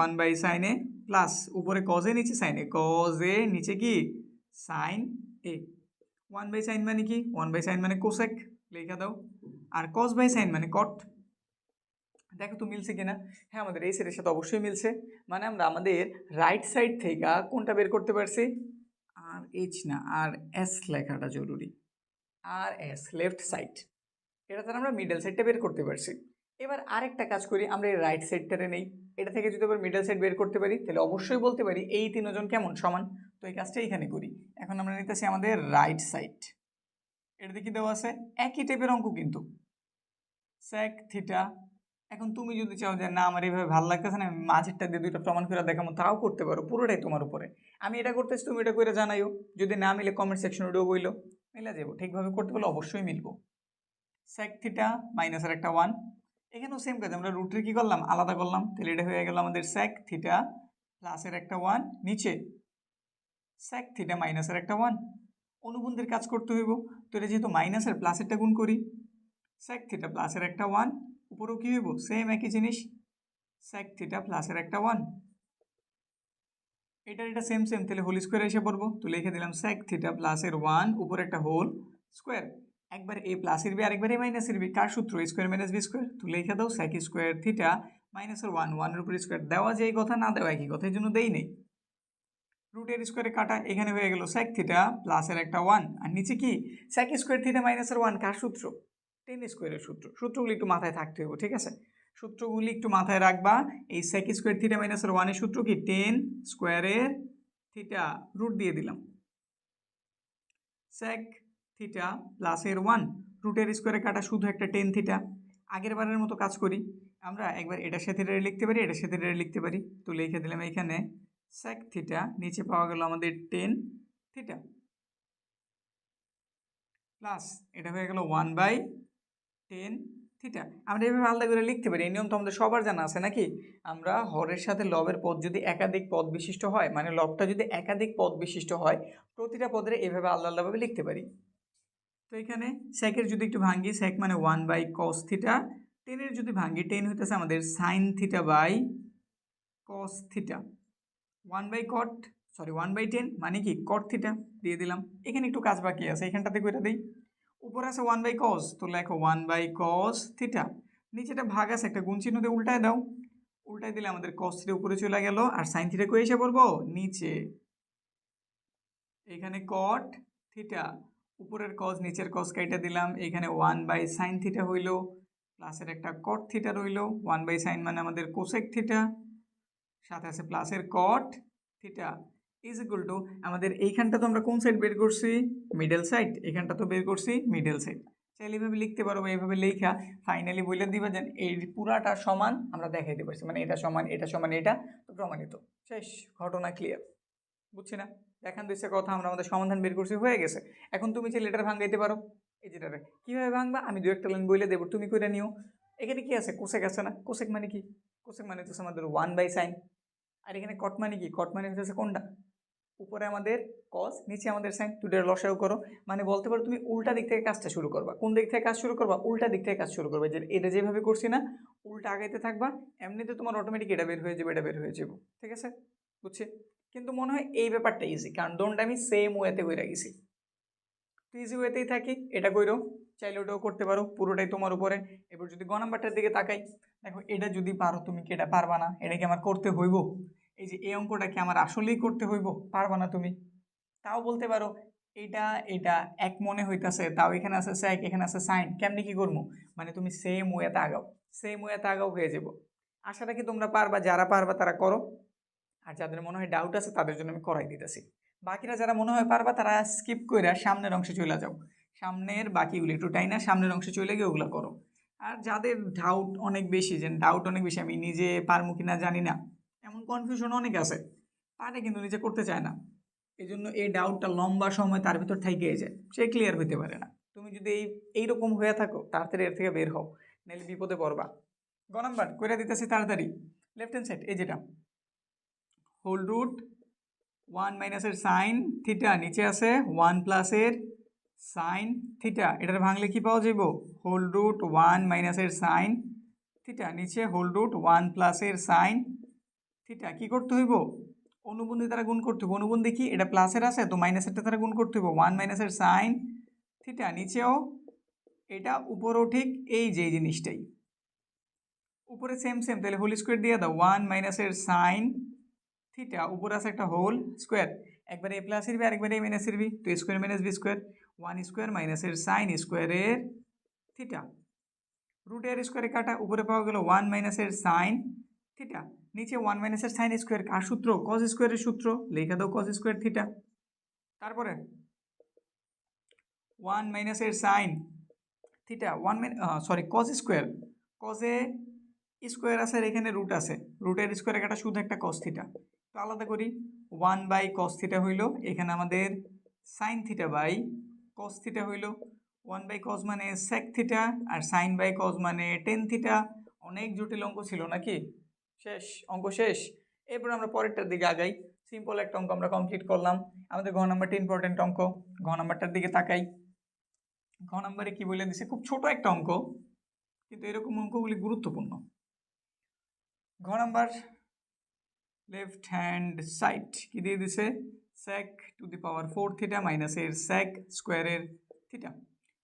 S1: 1/সাইনে প্লাস উপরে কজে নিচে সাইনে, কজে নিচে কি সাইন এ, 1/সাইন মানে কি, 1/সাইন মানে কোসেক, লেখা দাও, আর cos/সাইন মানে কট। দেখো তো মিলছে কিনা, হ্যাঁ আমাদের এই সাইডের সাথে অবশ্যই মিলছে, মানে আমরা আমাদের রাইট সাইড থেকে কোনটা বের করতে পারছি, আর এইচ না আর এস লেখাটা জরুরি, আর এস লেফট সাইড, এটা তাহলে আমরা মিডল সাইডটা বের করতে পারছি। এবার আরেকটা কাজ করি, আমরা এই রাইট সাইডটারে নেই, এটা থেকে যদি আবার মিডল সাইড বের করতে পারি তাহলে অবশ্যই বলতে পারি এই তিনজন কেমন সমান, তো এই কাজটা এখানে করি। এখন আমরা নিতেছি আমাদের রাইট সাইড, এটাতে কি দেওয়া আছে একই টাইপের অঙ্ক কিন্তু sec থিটা। এখন তুমি যদি চাও যে না আমার এইভাবে ভালো লাগতেছে না, আমি মাঝেরটা দিয়ে দুইটা প্রমাণ করে দেখাবো, তাও করতে পারো, পুরোটাই তোমার উপরে, আমি এটা করতেছি তুমি এটা করে জানাইও, যদি না মিলে কমেন্ট সেকশনে ওটাও বইলো, মিলে যাবো, ঠিকভাবে করতে পারলে অবশ্যই মিলবো। sec থিটা মাইনাসের একটা 1, এখানেও সেম কাজ, আমরা রুটের কি করলাম আলাদা করলাম, তাহলে এটা হয়ে গেল আমাদের sec থিটা প্লাসের একটা 1, নিচে sec থিটা মাইনাসের একটা 1, অনুবন্ধের কাজ করতে হইব, তো এটা যেহেতু মাইনাসের প্লাসেরটা গুণ করি, sec থিটা প্লাসের একটা 1, উপরেও কি হইব সেম একই জিনিস sec থিটা প্লাসের একটা 1, এটা সেম তাহলে হোল স্কোয়ার এসে পড়বো, তো লিখে দিলাম sec থিটা প্লাসের 1 উপরে একটা হোল স্কোয়ার, একবার এ প্লাসের বি আরেকবার এ মাইনাসের বি, কার সূত্র? Square minus B square. তো লিখে দাও সেক স্কোয়ার থিটা মাইনাসের ওয়ানের উপর স্কোয়ার, দেওয়া যে এই কথা না দেওয়া একই কথা, এই জন্য দেই নেই। রুটের স্কোয়ারে কাটা, এখানে হয়ে গেল সেক থিটা প্লাসের একটা 1, আর নিচে কি সেক স্কোয়ার থিটা মাইনাসের 1, কার সূত্র? টেন স্কোয়ারের সূত্র। সূত্রগুলি একটু মাথায় থাকতে হবে, ঠিক আছে? সূত্রগুলি একটু মাথায় রাখবা। এই সেক স্কোয়ার থিটা মাইনাসের 1-এর সূত্র কি? টেন স্কোয়ারের থিটা, রুট দিয়ে দিলাম, সেক থিটা প্লাসের 1, রুটের স্কোয়ারে কাটা, শুধু একটা টেন থিটা। আগের বারের মতো কাজ করি আমরা, একবার এটার সাথে এটা লিখতে পারি, এটার সাথে এটা লিখতে পারি। তো লিখে দিলাম এখানে সেক থিটা, নিচে পাওয়া গেল আমাদের টেন থিটা, প্লাস এটা হয়ে গেল 1/10 থিটা। আমরা এভাবে আলাদা করে লিখতে পারি, এই নিয়ম তো আমাদের সবার জানা আছে নাকি? আমরা হরের সাথে লবের পদ যদি একাধিক পদ বিশিষ্ট হয়, মানে লবটা যদি একাধিক পদ বিশিষ্ট হয়, প্রতিটা পদের এভাবে আলাদা আলাদাভাবে লিখতে পারি। তো এখানে সেকের যদি একটু ভাঙ্গি, সেক মানে 1/cos থিটা, টেনের যদি ভাঙ্গি, টেন হইতেছে আমাদের sine theta by cos theta, 1/10 মানে কি কট থিটা দিয়ে দিলাম। এখানে একটু কাজ বাকি আছে, এখানটাতে করে দিই। উপরে আছে 1/cos, তো লেখো 1/cos থিটা, নিচেটা ভাগ আছে একটা গুণ চিহ্ন দিয়ে উল্টায় দাও, উল্টায় দিলে আমাদের cos থিটা উপরে চলে গেল, আর সাইন থিটা কই এসে পড়বো? নিচে। এখানে কট থিটা, উপরের cos নিচের cos কাইটা দিলাম, এখানে 1/sin থিটা হইল, প্লাসের একটা কট থিটা রইল, 1/sin মানে আমাদের কোসেক থিটা, সাথে আছে প্লাসের কট থিটা ইজ ইকুয়াল টু, আমাদের এইখানটা তো আমরা কোন সাইড বের করছি? Middle side. এখানটা তো বের করছি মিডল সাইড। চাইলে এইভাবে লিখতে পারো, এইভাবে লেখা ফাইনালি বলে দিবা যে এই পুরাটা সমান আমরা দেখাইতে পারছি, মানে এটা সমান এটা সমান এটা, তো প্রমাণিত, শেষ, ঘটনা ক্লিয়ার। বুঝছি না? দেখান দিচ্ছে কথা, আমরা আমাদের সমাধান বের করছি, হয়ে গেছে। এখন তুমি যে লেটার ভাঙাইতে পারো, এই যেটারে কীভাবে ভাঙবা আমি দু একটা লাইন বলে দেবো, তুমি করে নিও। এখানে কি আছে? কোসেক আছে না? কোসেক মানে কি? কোসেক মানে হচ্ছে আমাদের 1/sin, আর এখানে কট মানে কি? কট মানে হচ্ছে কোনটা? উপরে আমাদের কস, নিচে আমাদের সাইন, দুটোর লসাগু করো, মানে বলতে পারো তুমি উল্টা দিক থেকে কাজটা শুরু করবা। কোন দিক থেকে কাজ শুরু করবা? উল্টা দিক থেকে কাজ শুরু করবে, যে এটা যেভাবে করছি না, উল্টা আগাইতে থাকবা, এমনিতে তোমার অটোমেটিক এটা বের হয়ে যাবে, এটা বের হয়ে যাবো, ঠিক আছে? বুঝছি? কিন্তু মনে হয় এই ব্যাপারটা ইজি, কারণ দোনটা আমি সেম ওয়েতে করে গেছি। তো ইজি ওয়েতেই থাকি, এটা কইরো, চাইলে ওটাও করতে পারো, পুরোটাই তোমার উপরে। এবার যদি গ নাম্বারটার দিকে তাকাই, দেখো এটা যদি পারো তুমি, কি এটা পারবা না? এটা কি আমার করতে হইব? এই যে এই অঙ্কটা কি আমার আসলেই করতে হইব? পারবা না তুমি? তাও বলতে পারো এটা এটা এক মনে হইতাছে, তাও এখানে আছে সেক, এখানে আছে সাইন, কেমনি কি করবো? মানে তুমি সেম ওয়েতে আগাও, সেম ওয়েতে আগাও, হয়ে যাবো। আশা রাখি তোমরা পারবা, যারা পারবা তারা করো, আর যাদের মনে হয় ডাউট আছে তাদের জন্য আমি করাই দিতেছি। বাকিরা যারা মনে হয় পারবা তারা স্কিপ করে সামনের অংশে চলে যাও, সামনের বাকিগুলো একটু টাই না, সামনের অংশে চলে গিয়ে ওগুলো করো। আর যাদের ডাউট অনেক বেশি, যে ডাউট অনেক বেশি, আমি নিজে পারবো কিনা জানি না, এমন কনফিউশন অনেক আছে, পারে কিন্তু নিজে করতে চায় না, এই জন্য এই ডাউটটা লম্বা সময় তার ভিতর থেকেই যায়, সে ক্লিয়ার হইতে পারে না। তুমি যদি এইরকম হয়ে থাকো, তাড়াতাড়ি এর থেকে বের হও, নাহলে বিপদে পড়বা। গ নাম্বার করে দিতেছি তাড়াতাড়ি, লেফট হ্যান্ড সাইড, এই যেটা হোল রুট 1 মাইনাসের সাইন থিটা, নিচে আছে 1 প্লাসের সাইন থিটা, এটার ভাঙলে কি পাওয়া যাইব? হোল রুট 1 মাইনাসের সাইন থিটা, নিচে হোল রুট 1 প্লাসের সাইন থিটা। কি করতে হইব? অনুবন্ধী দ্বারা গুণ করতে হবে। অনুবন্ধী কি? এটা প্লাসের আছে তো মাইনাসেরটা দ্বারা গুণ করতে হবে, 1 মাইনাসের সাইন থিটা, নিচেও এটা, উপরেও ঠিক এই যে এই জিনিসটাই, উপরে সেম সেম, তাহলে হোল স্কোয়ার দিয়ে দাও, 1 মাইনাসের সাইন থিটা, উপরে আছে একটা হোল স্কোয়ার, একবার এ প্লাসের বি আরেকবার এ মাইনাসের বি, তো square minus B square, 1 square মাইনাসের সাইন স্কোয়ারের থিটা, রুটের স্কোয়ারে কাটা, উপরে পাওয়া গেল 1 মাইনাসের সাইন থিটা, নিচে 1 মাইনাসের সাইন স্কোয়ার, কার সূত্র? কস স্কোয়ারের সূত্র, লেখা দাও কস স্কোয়ার থিটা। তারপরে 1 মাইনাসের সাইন থিটা, কস স্কোয়ার, কসে স্কোয়ার আছে আর এখানে রুট আছে, রুটের স্কোয়ারে কাটা শুধু একটা কস থিটা, তো আলাদা করি, 1/cos থিটা হইল, এখানে আমাদের sine theta by cos theta হইল, 1/cos মানে সেক থিটা, আর সাইন বাই কস মানে টেন থিটা। অনেক জটিল অঙ্ক ছিল নাকি? শেষ, অঙ্ক শেষ। এরপর আমরা পরেরটার দিকে আগাই, সিম্পল একটা অঙ্ক আমরা কমপ্লিট করলাম। আমাদের ঘ নাম্বারটা ইম্পর্টেন্ট অঙ্ক, ঘ নাম্বারটার দিকে তাকাই। ঘ নাম্বারে কি বলে দিছে? খুব ছোট একটা অঙ্ক, কিন্তু এরকম অঙ্কগুলি গুরুত্বপূর্ণ। ঘ নাম্বার লেফট হ্যান্ড সাইড কি দিয়ে দিছে? sec to the power 4 theta মাইনাসের sec স্কোয়ারের থিটা।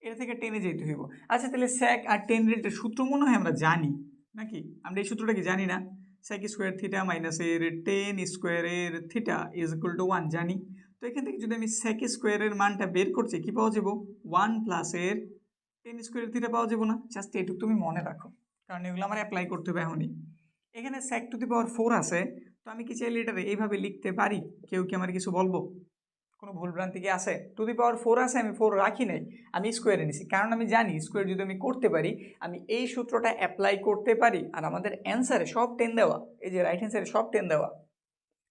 S1: এটা থেকে টেনে যেতে হইব। আচ্ছা তাহলে স্যাক আর টেন এর সূত্র মনে হয় আমরা জানি নাকি? আমরা এই সূত্রটা কি জানি না? স্যাক স্কোয়ার থিটা মাইনাসের টেন স্কোয়ারের থিটা ইজ ইকুয়াল টু 1 জানি। তো এখান থেকে যদি আমি স্যাক স্কোয়ারের মানটা বের করছি কি পাওয়া যাব? 1 প্লাসের টেন স্কোয়ারের থিটা পাওয়া যাব না? জাস্ট এটুকু তুমি মনে রাখো, কারণ এগুলো আমার অ্যাপ্লাই করতে হবে এখনই। এখানে স্যাক টু দি পাওয়ার 4 আছে, তো আমি কি চাইলে এটারে এইভাবে লিখতে পারি? কেউ কি আমার কিছু বলবো? কোনো ভুলভ্রান্তি কি আছে? টু দি পাওয়ার 4 আছে, আমি 4 রাখি নাই, আমি স্কোয়ারে নিছি, কারণ আমি জানি স্কোয়ার যদি আমি করতে পারি আমি এই সূত্রটা অ্যাপ্লাই করতে পারি। আর আমাদের অ্যান্সারে সব 10 দেওয়া, এই যে রাইট হ্যান্ড সাইডে সব 10 দেওয়া।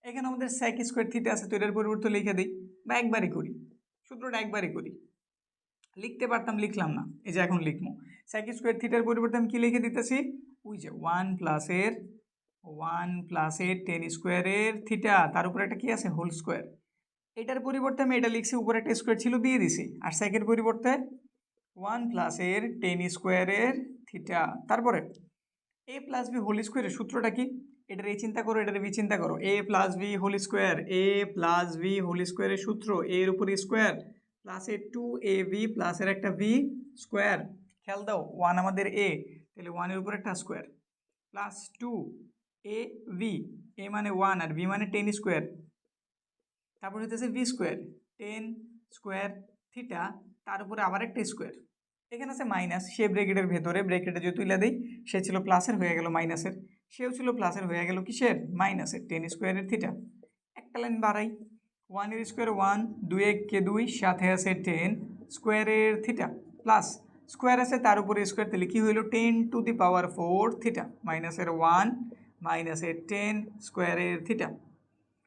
S1: এখানে আমাদের স্যাক স্কোয়ার থিটা আছে, তো এটার পরিবর্তে লিখে দিই বা একবারই করি, সূত্রটা একবারই করি। লিখতে পারতাম, লিখলাম না, এই যে এখন লিখবো। স্যাক স্কোয়ার থিটার পরিবর্তে আমি কি লিখে দিতেছি? ওই যে 1 প্লাসের টেন স্কোয়ারের থিটা, তার উপরে একটা কি আছে? Whole square. এটার পরিবর্তে আমি এটা লিখছি, উপরে একটা স্কোয়ার ছিল দিয়ে দিছি, আর স্যাকের পরিবর্তে 1 প্লাসের টেন স্কোয়ারের থিটা। তারপরে এ প্লাস বি হোল স্কোয়ারের সূত্রটা কি? এটার এই চিন্তা করো, এটার বি চিন্তা করো। এ প্লাস বি হোল স্কোয়ার, এ প্লাস বি হোল স্কোয়ারের সূত্র এর উপর স্কোয়ার প্লাসের 2ab প্লাসের একটা বি স্কোয়ার। খেয়াল দাও, 1 আমাদের এ, তাহলে 1 এর উপর একটা স্কোয়ার প্লাস 2ab, এ মানে 1 আর বি মানে 10 স্কোয়ার, তারপর হইতেছে ভি স্কোয়ার, 10 স্কোয়ার থিটা, তার উপরে আবার একটা স্কোয়ার। এখানে আছে মাইনাস, সে ব্রেকেটের ভেতরে, ব্রেকেটে যদি তুলে দেই, সে ছিল প্লাসের হয়ে গেল মাইনাসের, সেও ছিল প্লাসের হয়ে গেল কিসের? মাইনাসের। 10 স্কোয়ারের থিটা, একটা লাইন বাড়াই, 1 এর স্কোয়ার 1, 2 কে 2, সাথে আছে 10 স্কোয়ারের থিটা প্লাস স্কোয়ার আছে তার উপরে স্কোয়ার, তাহলে কি হইল? 10 টু দি পাওয়ার 4 থিটা মাইনাসের 1 মাইনাসের 10 স্কোয়ারের থিটা।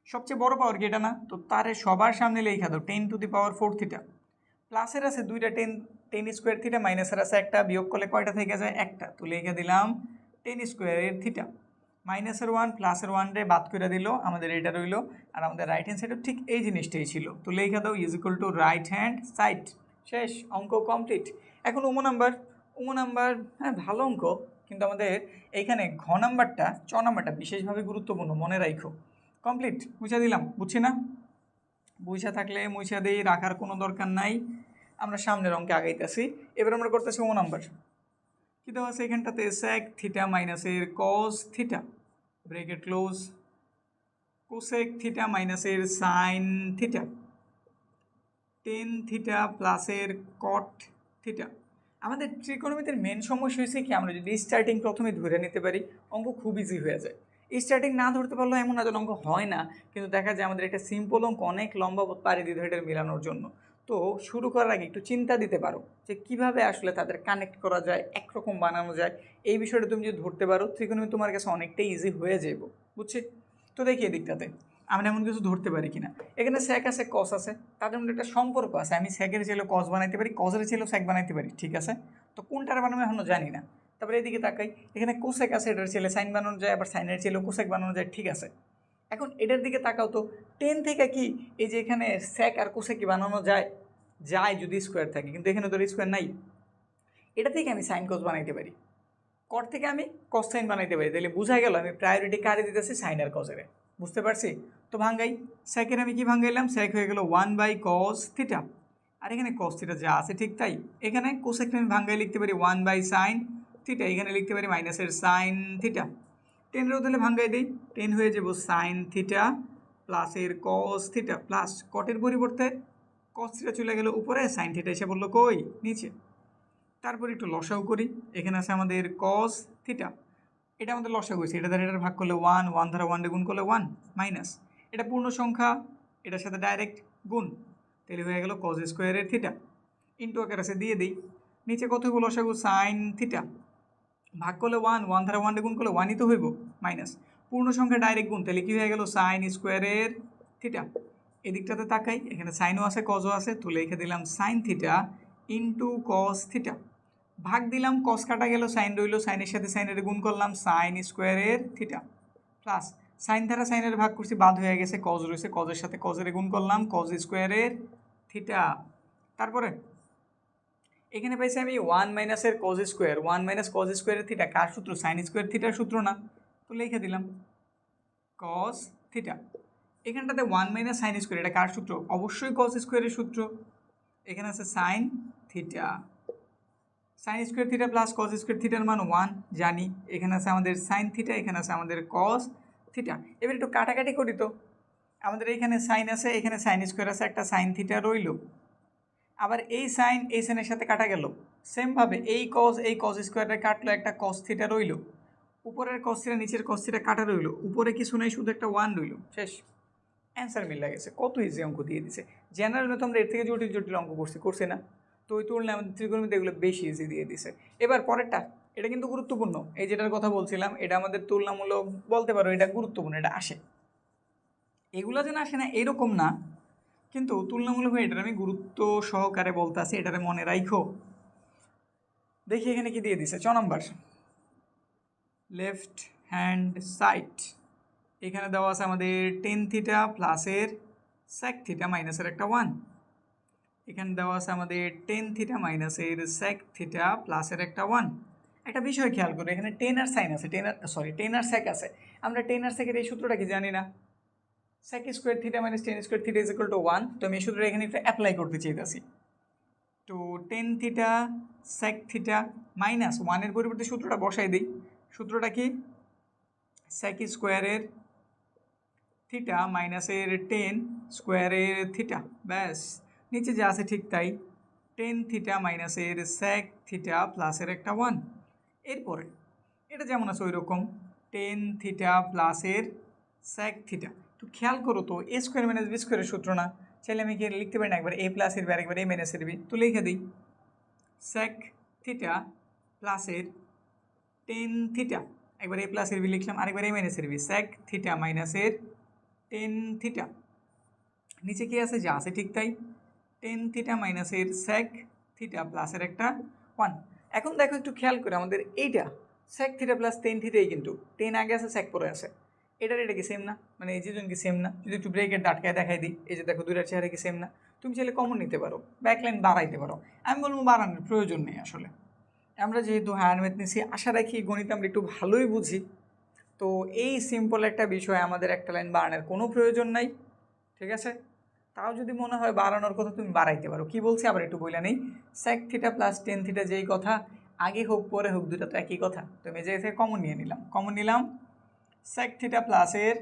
S1: সবচেয়ে বড় পাওয়ার কি এটা না? তো তারে সবার সামনে লেখা দাও 10 টু দি পাওয়ার 4 থিটা। প্লাসের আছে দুইটা 10 স্কোয়ার থিটা, মাইনাসের আছে একটা, বিয়োগ করলে কয়টা থেকে যায়? একটা, তো লিখে দিলাম 10 স্কোয়ারের থিটা। মাইনাসের 1 প্লাসের 1 রে বাদ করে দিল, আমাদের এটা রইল, আর আমাদের রাইট হ্যান্ড সাইডও ঠিক এই জিনিসটাই ছিল, তো লেখা দাও is equal two right hand side. শেষ, অঙ্ক কমপ্লিট। এখন উমো নাম্বার, হ্যাঁ ভালো অঙ্ক, কিন্তু আমাদের এইখানে ঘ নাম্বারটা, চ নাম্বারটা বিশেষভাবে গুরুত্বপূর্ণ, মনে রাখো। কমপ্লিট, মুছা দিলাম, বুঝছি না? বুঝা থাকলে মুছা দিই, রাখার কোনো দরকার নাই। আমরা সামনের অঙ্কে আগাইতেছি। এবার আমরা করতেছি ও নাম্বার। কী দেওয়া আছে এখানটাতে? স্যাক থিটা মাইনাসের cos theta, bracket close, cosec theta মাইনাসের সাইন থিটা, টেন থিটা প্লাসের কট থিটা। আমাদের ত্রিকোণমিতির মেন সমস্যা হয়েছে কি, আমরা যদি স্টার্টিং প্রথমে ধরে নিতে পারি অঙ্ক খুব ইজি হয়ে যায়। স্টার্টিং না ধরতে পারলেও এমন না যেন অঙ্ক হয় না, কিন্তু দেখা যায় আমাদের একটা সিম্পল অঙ্ক অনেক লম্বা পাড়ি দিতে হয় এটার মেলানোর জন্য। তো শুরু করার আগে একটু চিন্তা দিতে পারো যে কীভাবে আসলে তাদের কানেক্ট করা যায়, একরকম বানানো যায়। এই বিষয়টা তুমি যদি ধরতে পারো, ত্রিকোণমিতি তোমার কাছে অনেকটাই ইজি হয়ে যাব, বুঝছি? তো দেখি এদিকটাতে আমরা এমন কিছু ধরতে পারি কিনা। এখানে স্যাক আছে, কস আছে, তাদের মধ্যে একটা সম্পর্ক আছে। আমি স্যাকের ছেলে কস বানাইতে পারি, কসের ছেলেও স্যাক বানাইতে পারি, ঠিক আছে? তো কোনটার বানাবো এখনও জানি না। তারপরে এদিকে তাকাই, এখানে কোসেক আছে, এটার ছেলে সাইন বানানো যায়, আবার সাইনের ছেলেও কোসেক বানানো যায়, ঠিক আছে? এখন এটার দিকে তাকাও তো, 10 থেকে কি এই যে এখানে স্যাক আর কোসেক কি বানানো যায়? যায় যদি স্কোয়ার থাকে, কিন্তু এখানে তো স্কোয়ার নাই। এটা থেকে আমি সাইন কস বানাইতে পারি, কট থেকে আমি কস সাইন বানাইতে পারি। তাহলে বোঝা গেল আমি প্রায়োরিটি কারে দিতেছি? সাইন আর কসের। বুঝতে পারছি? তো ভাঙ্গাই, স্যাকের আমি কি ভাঙ্গাইলাম? স্যাক হয়ে গেল 1 বাই কস থিটা, আর এখানে কস থিটা যা আছে ঠিক তাই। এখানে কোসেক আমি ভাঙ্গাই লিখতে পারি 1 বাই সাইন থিটা, এখানে লিখতে পারি মাইনাসের সাইন থিটা। 10 তাহলে ভাঙ্গাই দিই, 10 হয়ে যাব সাইন থিটা প্লাসের কস থিটা, প্লাস কটের পরিবর্তে কস থিটা চলে গেল উপরে, সাইন থিটা এসে বললো কই? নিচে। তারপর একটু লসাও করি, এখানে আছে আমাদের কস থিটা, এটা আমাদের লসাগু হয়েছে, এটা দ্বারা এটার ভাগ করলে 1, 1 দ্বারা 1 গুণ করলে 1, মাইনাস এটা পূর্ণ সংখ্যা, এটার সাথে ডাইরেক্ট গুণ, তাহলে হয়ে গেল কস স্কোয়ারের থিটা। ইন্টু আকার আছে, দিয়ে দিই, নিচে কত হইব? লসাগু সাইন থিটা, ভাগ করলে 1, 1 দ্বারা 1 গুণ করলে 1ই তো হইব, মাইনাস পূর্ণ সংখ্যা ডাইরেক্ট গুণ, তাহলে কি হয়ে গেল? সাইন স্কোয়ারের থিটা। এদিকটাতে তাকাই, এখানে সাইনও আছে কসও আছে, তো লিখে দিলাম sine theta into cos theta. ভাগ দিলাম, কস কাটা গেল, সাইন রইল, সাইনের সাথে সাইনের গুণ করলাম, সাইন স্কোয়ারের থিটা, প্লাস সাইন দ্বারা সাইনের ভাগ করছি, বাদ হয়ে গেছে, কজ রয়েছে, কজের সাথে কজের গুণ করলাম, কজ স্কোয়ারের থিটা। তারপরে এখানে পাইছি আমি 1 মাইনাসের কজ স্কোয়ার, 1 মাইনাস কজ স্কোয়ারের থিটা কার সূত্র? সাইন স্কোয়ার থিটার সূত্র না? তো লিখে দিলাম কজ থিটা। এখানটাতে 1 মাইনাস সাইন স্কোয়ার, এটা কার সূত্র? অবশ্যই কজ স্কোয়ারের সূত্র। এখানে আছে sine theta, sine square theta plus cos square থিটার মান 1 জানি। এখানে আছে আমাদের সাইন থিটা, এখানে আছে আমাদের কস থিটা। এবার একটু কাটাকাটি করি তো। আমাদের এইখানে সাইন আছে, এখানে সাইন স্কোয়ার আছে, একটা সাইন থিটা রইল। আবার এই সাইনের সাথে কাটা গেল। সেমভাবে এই কস স্কোয়ারে কাটলো, একটা কস থিটা রইল। উপরের কস থিটা নিচের কস থিটা কাটা রইল, উপরে কিছু নেই, শুধু একটা 1 রইল। শেষ, অ্যান্সার মিলে গেছে। কত ইজি অঙ্ক দিয়ে দিছে। জেনারেল তো আমরা এর থেকে জটিল জটিল অঙ্ক করছি না, তো ওই তুলনায় আমাদের ত্রিকোণমিতি এগুলো বেশি ইজি দিয়ে দিছে। এবার পরেরটা, এটা কিন্তু গুরুত্বপূর্ণ। এই যেটার কথা বলছিলাম, এটা আমাদের তুলনামূলক বলতে পারো, এটা গুরুত্বপূর্ণ, এটা আসে। এগুলো যেন আসে না এরকম না, কিন্তু তুলনামূলক এটার আমি গুরুত্ব সহকারে বলতে আছি, এটারে মনে রাখো। দেখি এখানে কি দিয়ে দিছে। 6 নম্বর, লেফট হ্যান্ড সাইড। এখানে দেওয়া আছে আমাদের টেন থিটা প্লাসের সেক থিটা মাইনাসের একটা 1। এখানে দেওয়া আছে আমাদের টেন থিটা মাইনাসের সেক থিটা প্লাসের একটা 1। একটা বিষয় খেয়াল করো, এখানে টেন আর সাইন আছে, টেন আর সেক আছে। আমরা টেন আর সেকের এই সূত্রটা কি জানি না? Sec square theta minus tan square theta is equal to 1। তো আমি এই সূত্রটা এখানে একটু অ্যাপ্লাই করতে চাইতেছি। তো tan theta sec theta minus 1-এর পরিবর্তে সূত্রটা বসাই দিই। সূত্রটা কি? সেক স্কোয়ারের থিটা মাইনাসের টেন স্কোয়ারের থিটা, ব্যাস। নিচে যা আছে ঠিক তাই, টেন থিটা মাইনাসের সেক থিটা প্লাসের একটা 1। এরপরে এটা যেমন আছে ওই রকম, টেন থিটা প্লাসের সেক থিটা। একটু খেয়াল করো তো, এ স্কোয়ার মাইনাস বি স্কোয়ারের সূত্র না? চাইলে আমি কি লিখতে পারি না একবার এ প্লাসের বি আরেকবার এ মাইনাসের বি? তো লিখে দিই, সেক থিটা প্লাসের টেন থিটা, একবার এ প্লাসের বি লিখলাম, আরেকবার এ মাইনাসের বি, সেক থিটা মাইনাসের টেন থিটা। নিচে কি আছে? যা আছে ঠিক তাই, টেন থিটা মাইনাসের সেক থিটা প্লাসের একটা 1। এখন দেখো একটু খেয়াল করে, আমাদের এইটা সেক থিটা প্লাস টেন থিটাই, কিন্তু টেন আগে আছে সেক পরে আছে। এটা কি সেম না? মানে এই দুজন কি সেম না? যদি একটু ব্রেকের ডাটকায় দেখাই দিই, এই যে দেখো দুইটার চেহারা কি সেম না? তুমি চাইলে কমন নিতে পারো, ব্যাকলাইন বাড়াইতে পারো। আমি বলবো বাড়ানোর প্রয়োজন নেই আসলে। আমরা যেহেতু হায়ার ম্যাথ নিছি, আশা রাখি গণিত আমরা একটু ভালোই বুঝি। তো এই সিম্পল একটা বিষয় আমাদের একটা লাইন বাড়ানোর কোনো প্রয়োজন নাই, ঠিক আছে? তাও যদি মনে হয় বাড়ানোর কথা, তুমি বাড়াইতে পারো। কি বলছি আবার একটু বইলা নেই, sec theta plus tan theta যেই কথা, আগে হোক পরে হোক দুটা তো একই কথা। তো আমি যে থেকে কমন নিলাম সেক থিটা প্লাসের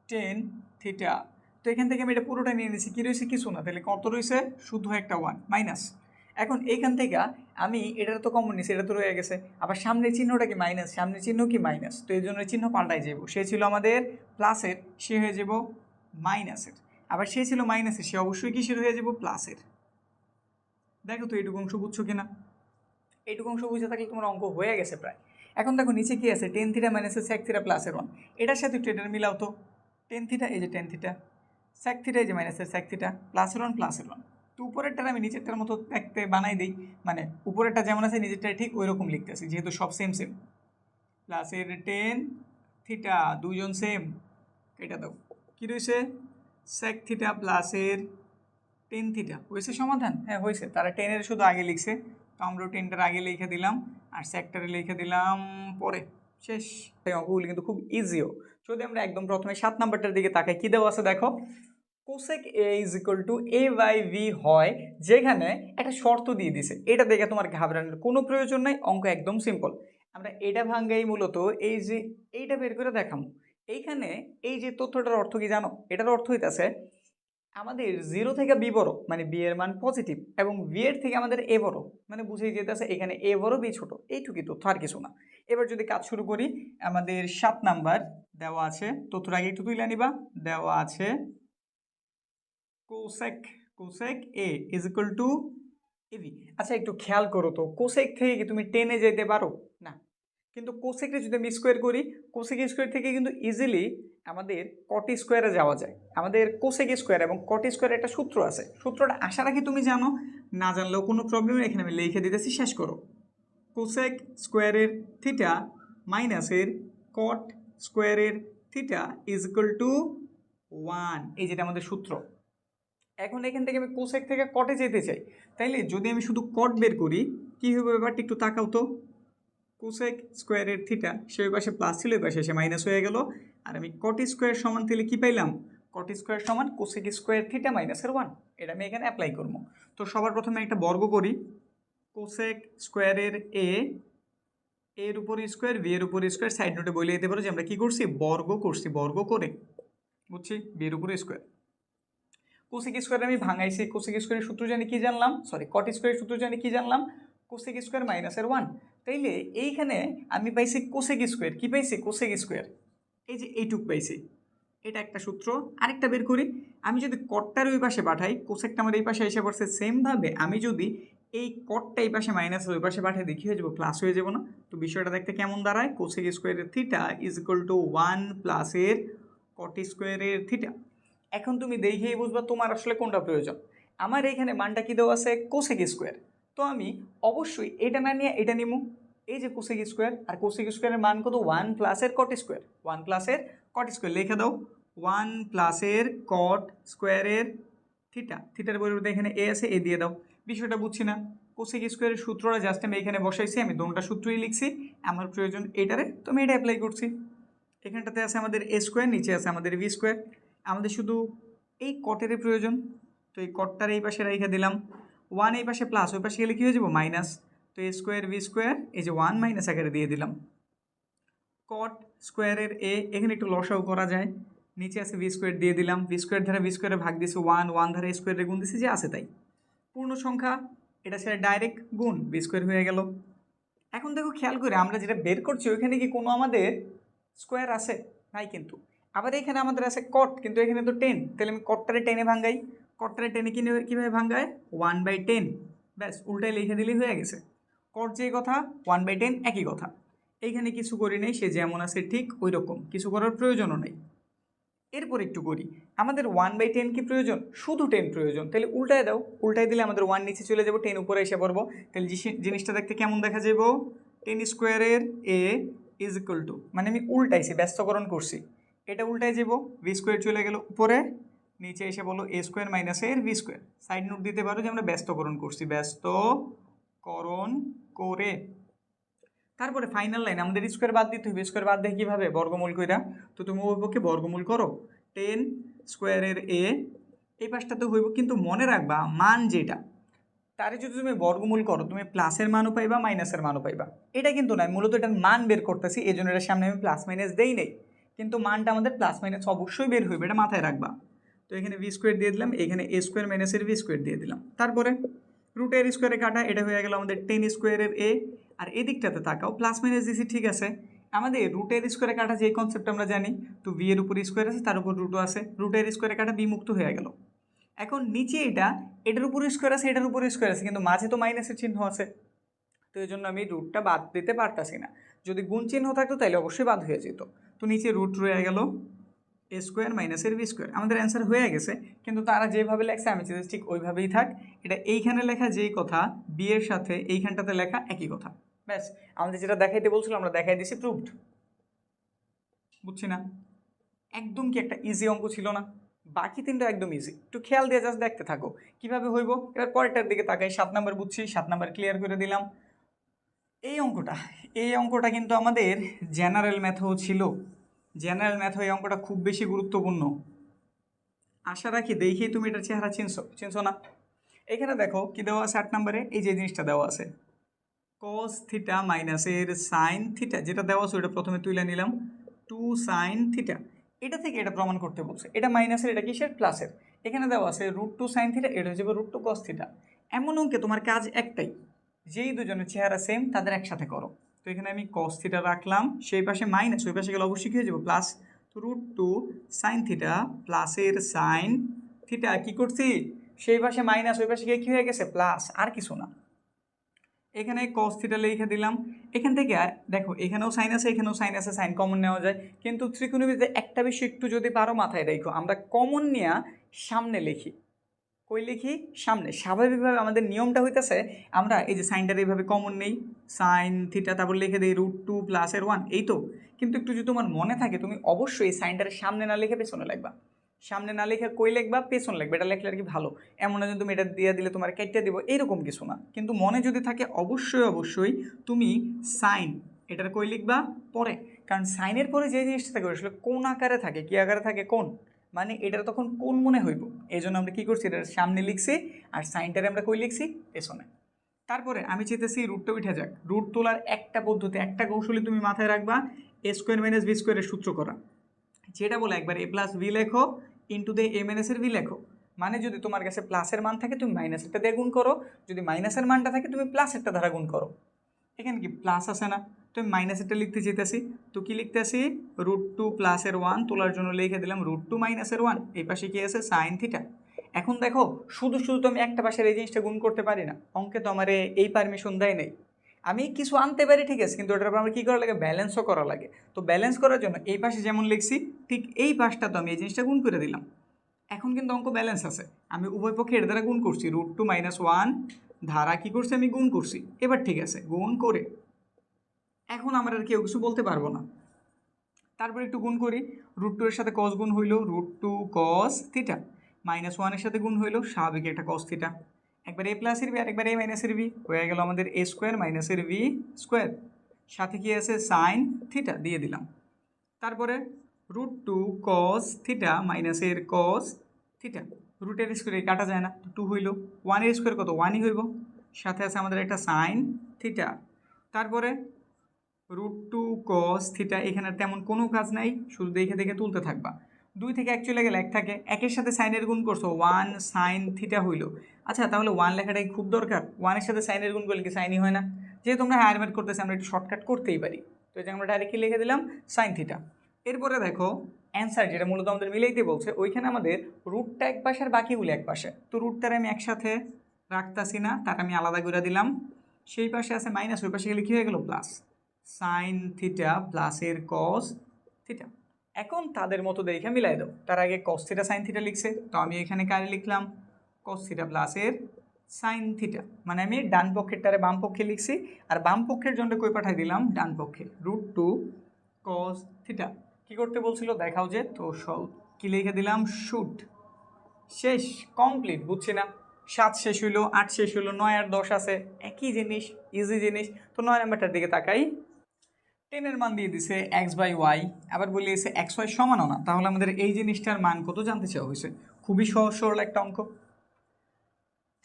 S1: টেন থিটা। তো এখান থেকে আমি এটা পুরোটা নিয়ে নিয়েছি, কী রয়েছে? কিছু না। তাহলে কত রয়েছে? শুধু একটা 1 মাইনাস। এখন এইখান থেকে আমি এটার তো কমন নিয়েছি, এটা তো রয়ে গেছে। আবার সামনের চিহ্নটা কি মাইনাস, সামনের চিহ্ন কি মাইনাস, তো এই জন্য চিহ্ন পাল্টাই যাব। সে ছিল আমাদের প্লাসের, সে হয়ে যাব মাইনাসের। আবার সে ছিল মাইনাসের, সে অবশ্যই কিসের হয়ে যাব? প্লাসের। দেখো তো এইটুকু অংশ বুঝছো কিনা? এইটুকু অংশ বুঝে থাকলে তোমার অঙ্ক হয়ে গেছে প্রায়। এখন দেখো নিচে কি আছে? টেন থিটা মাইনাসের সেক থিটা প্লাসের 1। এটার সাথে একটু এটার মিলাও তো। টেন থিটা, এই যে টেন থিটা, সেক থিটা, এই যে মাইনাসের সেক থিটা, প্লাসের 1। তো উপরেরটার আমি নিচেরটার মতো দেখতে বানাই দিই, মানে উপরেরটা যেমন আছে নিচেরটা ঠিক ওই রকম লিখতেছি, যেহেতু সব সেম। প্লাসের টেন থিটা, দুইজন সেম, এটা দাও। কী রয়েছে? সেক থিটা প্লাসের টেন থিটা। হয়েছে সমাধান? হ্যাঁ হয়েছে। তারা টেনের শুধু আগে লিখছে, তো আমরাও টেনটার আগে লিখে দিলাম, আর সেক্টরে লিখে দিলাম পরে। শেষ। এই অঙ্কগুলি কিন্তু খুব ইজিও। যদি আমরা একদম প্রথমে 7 নাম্বারটার দিকে তাকাই, কী দেওয়া আছে দেখো, cosec A is equal to A by V হয়, যেখানে একটা শর্ত দিয়ে দিছে। এটা দেখে তোমার ঘাবড়ানোর কোনো প্রয়োজন নাই, অঙ্ক একদম সিম্পল। আমরা এটা ভাঙ্গাই মূলত এই যে এইটা বের করে দেখাম। এইখানে এই যে তথ্যটার অর্থ কি জানো? এটার অর্থ হইতেছে আমাদের 0 থেকে বি বড়, মানে বি এর মান পজিটিভ, এবং বি এর থেকে আমাদের এ বড়, মানে বুঝেই যেতেছে এখানে এ বড় বি ছোট। এইটুকুই তথ্য, আর কিছু না। এবার যদি কাজ শুরু করি, আমাদের 7 নাম্বার দেওয়া আছে, তথ্যর আগে একটু তুলে নিবা। দেওয়া আছে cosec A is equal to AB. আচ্ছা একটু খেয়াল করো তো, কোসেক থেকে কি তুমি টেনে যেতে পারো? না। কিন্তু কোসেকটা যদি আমি স্কোয়ার করি, কোসেক স্কোয়ার থেকে কিন্তু ইজিলি আমাদের কটি স্কোয়ারে যাওয়া যায়। আমাদের কোসেক স্কোয়ার এবং কটি স্কোয়ারের একটা সূত্র আছে, সূত্রটা আশা রাখি তুমি জানো, না জানলেও কোনো প্রবলেম নেই, এখানে আমি লিখে দিতেছি, শেষ করো। কোসেক স্কোয়ারের থিটা মাইনাসের কট স্কোয়ারের থিটা ইজ ইকুয়াল টু 1, এই যেটা আমাদের সূত্র। এখন এখান থেকে আমি কোসেক থেকে কটে যেতে চাই, তাইলে যদি আমি শুধু কট বের করি, কী হবে ব্যাপারটা একটু তাকাও তো। কোসেক স্কোয়ারের থিটা, সে ওই পাশে প্লাস ছিল, ওই পাশে এসে মাইনাস হয়ে গেল, আর আমি কট স্কোয়ার সমান তাহলে কী পাইলাম? কট স্কোয়ার সমান কোসেক স্কোয়ার থিটা মাইনাসের 1, এটা আমি এখানে অ্যাপ্লাই করবো। তো সবার প্রথমে একটা বর্গ করি, কোসেক স্কোয়ারের এর উপর স্কোয়ার বি এর উপর স্কোয়ার, সাইড নোটে বলে দিতে পারো যে আমরা কী করছি, বর্গ করছি, বর্গ করে, বুঝছি, বি এর উপর স্কোয়ার। কোসেক স্কোয়ার আমি ভাঙাইছি, কোসেক স্কোয়ারের সূত্র জানি কি জানলাম, সরি কট স্কোয়ারের সূত্র জানি কি জানলাম, কোসেক স্কোয়ার মাইনাসের 1। তাইলে এইখানে আমি পাইছি কোসেক স্কোয়ার, কি পাইছি, কোসেক স্কোয়ার, এই যে এইটুক পাইছি, এটা একটা সূত্র। আরেকটা বের করি, আমি যদি কটটার ওই পাশে পাঠাই, কোসেকটা আমার এই পাশে এসে পড়ছে, সেমভাবে আমি যদি এই কটটা এই পাশে মাইনাস ওই পাশে পাঠিয়ে দেখি হয়ে যাবো, প্লাস হয়ে যাবো না? তো বিষয়টা দেখতে কেমন দাঁড়ায়, কোসেক স্কোয়ারের থিটা ইজ ইকুয়াল টু 1 প্লাসের কট স্কোয়ারের থিটা। এখন তুমি দেখেই বুঝবা তোমার আসলে কোনটা প্রয়োজন। আমার এইখানে মানটা কী দেওয়া আছে, কোসেক স্কোয়ার, তো আমি অবশ্যই এটা না নিয়ে এটা নিব, এই যে কোসেক স্কোয়ার, আর কোসেক স্কোয়ারের মান কত, 1 প্লাসের কট স্কোয়ার, 1 প্লাসের কট স্কোয়ার, লিখে দাও 1 প্লাসের কট স্কোয়ারের থিটা, থিটার পরিবর্তে এখানে এ আছে, এ দিয়ে দাও। বিষয়টা বুঝছি না, কোসেক স্কোয়ারের সূত্রটা জাস্ট আমি এখানে বসাইছি, আমি দুটো সূত্রই লিখছি, আমার প্রয়োজন এটারে, তো আমি এটা অ্যাপ্লাই করছি। এখানটাতে আছে আমাদের এ স্কোয়ার, নিচে আছে আমাদের ভি স্কোয়ার, আমাদের শুধু এই কটের প্রয়োজন, তো এই কটটার এই পাশে রেখে দিলাম, 1 এই পাশে প্লাস, ওই পাশে গেলে কী হয়ে যাবো, মাইনাস, তো এ স্কোয়ার ভি স্কোয়ার, এই যে 1 মাইনাস আকারে দিয়ে দিলাম। কট স্কোয়ারের এখানে একটু লসাও করা যায়, নিচে আছে ভি স্কোয়ার দিয়ে দিলাম, ভি স্কোয়ার ধারা ভি স্কোয়ারে ভাগ দিয়েছে 1, 1 ধারা স্কোয়ারে গুণ দিয়েছে, যে আছে তাই, পূর্ণ সংখ্যা এটা সেটা ডাইরেক্ট গুণ, ভি স্কোয়ার হয়ে গেল। এখন দেখো খেয়াল করে আমরা যেটা বের করছি ওইখানে কি কোনো আমাদের স্কোয়ার আছে, নাই কিন্তু। আবার এখানে আমাদের আছে কট, কিন্তু এখানে তো 10, তাহলে আমি কটটারে 10-এ ভাঙ্গাই, কটটারে 10-এ কীভাবে ভাঙ্গায়, 1/10, ব্যাস উল্টায় লিখে দিলেই হয়ে গেছে। কট যেই কথা, 1/10 একই কথা, এইখানে কিছু করি নাই, সে যেমন আছে ঠিক ওই রকম, কিছু করার প্রয়োজনও নেই। এরপর একটু করি, আমাদের 1/10 কি প্রয়োজন, শুধু 10 প্রয়োজন, তাহলে উল্টায় দাও, উল্টায় দিলে আমাদের 1 নিচে চলে যাবো, 10 উপরে এসে পড়বো, তাহলে জিনিসটা দেখতে কেমন দেখা যাবো, 10 স্কোয়ারের এ ইজ ইকুয়াল টু, মানে আমি উল্টাইছি, ব্যস্তকরণ করছি, এটা উল্টায় যাবো, ভি স্কোয়ার চলে গেল উপরে, নিচে এসে বলো এ স্কোয়ার মাইনাসের ভি স্কোয়ার, সাইড নোট দিতে পারো যে আমরা ব্যস্তকরণ করছি, ব্যস্তকরণ করে। তারপরে ফাইনাল লাইন, আমাদের স্কোয়ার বাদ দিতে হবে, স্কোয়ার বাদ দিয়ে কীভাবে, বর্গমূল কইরা, তো তুমি ওই পক্ষে বর্গমূল করো, 10 স্কোয়ারের এই পাশটাতে হইব, কিন্তু মনে রাখবা মান যেটা, তারে যদি তুমি বর্গমূল করো তুমি প্লাসের মানও পাইবা, মাইনাসের মানও পাইবা, এটা কিন্তু নয়, মূলত এটার মান বের করতেছি, এই জন্য এটার সামনে আমি প্লাস মাইনাস দেই নেই, কিন্তু মানটা আমাদের প্লাস মাইনাস অবশ্যই বের হইবে, এটা মাথায় রাখবা। তো এখানে ভি স্কোয়ার দিয়ে দিলাম, এখানে এ স্কোয়ার মাইনাসের ভি স্কোয়ার দিয়ে দিলাম, তারপরে রুটের স্কোয়ারে কাটা, এটা হয়ে গেল আমাদের 10 স্কোয়ারের এ, আর এদিকটাতে তাকাও প্লাস মাইনাস দিছি, ঠিক আছে, আমাদের রুটের স্কোয়ারে কাটা যে কনসেপ্ট আমরা জানি, তো ভি এর উপর স্কোয়ার আছে, তার উপর রুটও আছে, রুটের স্কোয়ারে কাটা বি মুক্ত হয়ে গেল। এখন নিচে এটার উপর স্কোয়ার আছে, এটার উপর স্কোয়ার আছে, কিন্তু মাঝে তো মাইনাসের চিহ্ন আছে, তো এই জন্য আমি রুটটা বাদ দিতে পারতাছি না, যদি গুণ চিহ্ন থাকতো তাহলে অবশ্যই বাদ হয়ে যেত, তো নিচে রুট রয়ে গেল এ স্কোয়ার মাইনাসের ভি স্কোয়ার, আমাদের অ্যান্সার হয়ে গেছে, কিন্তু তারা যেভাবে লেখছে আমি চাইছি ঠিক ওইভাবেই থাক, এটা এইখানে লেখা যেই কথা বি এর সাথে এইখানটাতে লেখা একই কথা, ব্যাস আমাদের যেটা দেখাইতে বলছিল আমরা দেখাই দিছি, প্রুভড। বুঝছি না, একদম কি একটা ইজি অঙ্ক ছিল না, বাকি তিনটা একদম ইজি, একটু খেয়াল দিয়ে জাস্ট দেখতে থাকো কিভাবে হইব। এবার পরেরটার দিকে তাকাই, 7 নাম্বার বুঝছি, 7 নাম্বার ক্লিয়ার করে দিলাম। এই অঙ্কটা কিন্তু আমাদের জেনারেল ম্যাথও ছিল, জেনারেল ম্যাথ এই অঙ্কটা খুব বেশি গুরুত্বপূর্ণ, আশা রাখি দেখেই তুমি এটার চেহারা চিনছো না। এখানে দেখো কি দেওয়া আছে 8 নম্বরে, এই যে জিনিসটা দেওয়া আছে কস থিটা মাইনাসের সাইন থিটা, যেটা দেওয়া আছে ওটা প্রথমে তুলে নিলাম, 2 সাইন থিটা, এটা থেকে এটা প্রমাণ করতে বলছে, এটা মাইনাসের এটা কিসের, প্লাসের, এখানে দেওয়া আছে √2 সাইন থিটা, এটা হচ্ছে √2 কস থিটা। এমন অঙ্কে তোমার কাজ একটাই, যেই দুজনের চেহারা সেম তাদের একসাথে করো, তো এখানে আমি কস থিটা রাখলাম, সেই পাশে মাইনাস, ওই পাশে গেলে অবশ্যই কী হয়ে যাবো, প্লাস, তো √2 সাইন থিটা প্লাসের সাইন থিটা, কী করছি, সেই পাশে মাইনাস, ওই পাশে গিয়ে কী হয়ে গেছে, প্লাস, আর কিছু না। এখানে কস থিটা লিখে দিলাম, এখান থেকে দেখো এখানেও সাইন আছে, এখানেও সাইন আছে, সাইন কমন নেওয়া যায়, কিন্তু ত্রিকোণমিতিতে একটা বিষয় একটু যদি পারো মাথায় রেখো, আমরা কমন নিয়ে সামনে লিখি, কই লিখি, সামনে। স্বাভাবিকভাবে আমাদের নিয়মটা হইতেছে আমরা এই যে সাইনটার এইভাবে কমন নেই, সাইন থিটা, তারপর লিখে দিই √2 প্লাসের 1, এই তো। কিন্তু একটু যদি তোমার মনে থাকে তুমি অবশ্যই সাইনটার সামনে না লিখে পেছনে লিখবা, সামনে না লিখে কই লিখবা, পেছনে লিখবে, এটা লিখলে আর কি ভালো, এমন না যে তুমি এটা দিয়ে দিলে তোমার কেটে দিব, এইরকম কিছু না, কিন্তু মনে যদি থাকে অবশ্যই তুমি সাইন এটার কই লিখবা পরে, কারণ সাইনের পরে যে জিনিসটা থাকে আসলে কোন আকারে থাকে, কী আকারে থাকে, কোন, মানে এটা তখন কোন মনে হইব, এই জন্য আমরা কী করছি, এটার সামনে লিখছি আর সাইনটারে আমরা কই লিখছি, পেছনে। তারপরে আমি চেতেছি রুটটা উঠে যাক। রুট তোলার একটা পদ্ধতি, একটা কৌশলী তুমি মাথায় রাখবা, এ স্কোয়ার মাইনাস বি স্কোয়ারের সূত্র করা, যেটা বলে একবার এ প্লাস বি লেখো ইন্টু দে এ মাইনাসের বি লেখো। মানে যদি তোমার কাছে প্লাসের মান থাকে তুমি মাইনাসেরটা দিয়ে গুণ করো, যদি মাইনাসের মানটা থাকে তুমি প্লাসেরটা দ্বারা গুণ করো। এখানে কি প্লাস আছে না, তো আমি মাইনাসেরটা লিখতে চাইতেছি, তো কি লিখতেছি, √2 প্লাসের 1 তোলার জন্য লিখে দিলাম √2 মাইনাসের 1, এই পাশে কি আছে সাইন থিটা। এখন দেখো শুধু শুধু তো আমি একটা পাশের এই জিনিসটা গুণ করতে পারি না, অঙ্কে তো আমার এই পারমিশন দেয় নেই। আমি কিছু আনতে পারি ঠিক আছে, কিন্তু ওটার উপর আমার কী করা লাগে, ব্যালেন্সও করা লাগে। তো ব্যালেন্স করার জন্য এই পাশে যেমন লিখছি ঠিক এই পাশটা তো আমি এই জিনিসটা গুণ করে দিলাম। এখন কিন্তু অঙ্ক ব্যালেন্স আছে, আমি উভয় পক্ষে এর দ্বারা গুণ করছি, √2 মাইনাস 1 ধারা কী করছি আমি গুণ করছি। এবার ঠিক আছে, গুণ করে এখন আমরা আর কেউ কিছু বলতে পারবো না। তারপর একটু গুণ করি, √2 এর সাথে কস গুণ হইল √2 কস থিটা, -1 এর সাথে গুণ হইল স্বাভাবিক একটা কস থিটা, একবার এ প্লাসের বি আর একবার এ মাইনাসের বি, হয়ে গেল আমাদের এ স্কোয়ার মাইনাসের বি স্কোয়ার, সাথে কি আছে সাইন থিটা দিয়ে দিলাম। তারপরে √2 কস থিটা মাইনাসের কস থিটা, রুটের স্কোয়ারে কাটা যায় না, 2 হইল, 1 এর স্কোয়ার কত 1ই হইব, সাথে আছে আমাদের একটা সাইন থিটা। তারপরে √2 কস থিটা, এখানে তেমন কোনো কাজ নাই, শুধু দেখে দেখে তুলতে থাকবা। 2 থেকে 1 চলে গেলে 1 থাকে, 1-এর সাথে সাইনের গুণ করছো 1 সাইন থিটা হইল। আচ্ছা তাহলে 1 লেখাটাই খুব দরকার, 1-এর সাথে সাইনের গুণ করলে কি সাইনই হয় না? যেহেতু আমরা হায়ার ম্যাথ করতেছি আমরা একটু শর্টকাট করতেই পারি, তো এই যে আমরা ডাইরেক্টলি লিখে দিলাম সাইন থিটা। এরপরে দেখো অ্যান্সার যেটা মূলত আমাদের মিলাইতে বলছে, ওইখানে আমাদের রুটটা এক পাশে আর বাকিগুলো এক পাশে, তো রুটটার আমি একসাথে রাখতাছি না, তার আমি আলাদা করে দিলাম। সেই পাশে আছে মাইনাস, ওই পাশে গেলে কী হয়ে গেল প্লাস, সাইন থিটা প্লাসের কস থিটা। এখন তাদের মতো দেখে মিলাই দাও, তার আগে কস থিটা সাইন থিটা লিখছে, তো আমি এখানে কারে লিখলাম কস থিটা প্লাসের সাইন থিটা, মানে আমি ডান পক্ষেরটারে বাম পক্ষে লিখছি আর বাম পক্ষের জন্য কই পাঠাই দিলাম ডান পক্ষে, √2 কস থিটা। কী করতে বলছিল দেখাও যে, তো কি লিখে দিলাম শুট, শেষ কমপ্লিট। বুঝছি না, 7 শেষ হইলো, 8 শেষ হইলো, 9 আর 10 আছে, একই জিনিস, ইজি জিনিস। তো 9 নাম্বারটার দিকে তাকাই, 10 এর মান দিয়ে দিছে x/y, আবার বলিয়েছে xy সমানও না, তাহলে আমাদের এই জিনিসটার মান কত জানতে চাওয়া হয়েছে। খুবই সহজ সরল একটা অঙ্ক।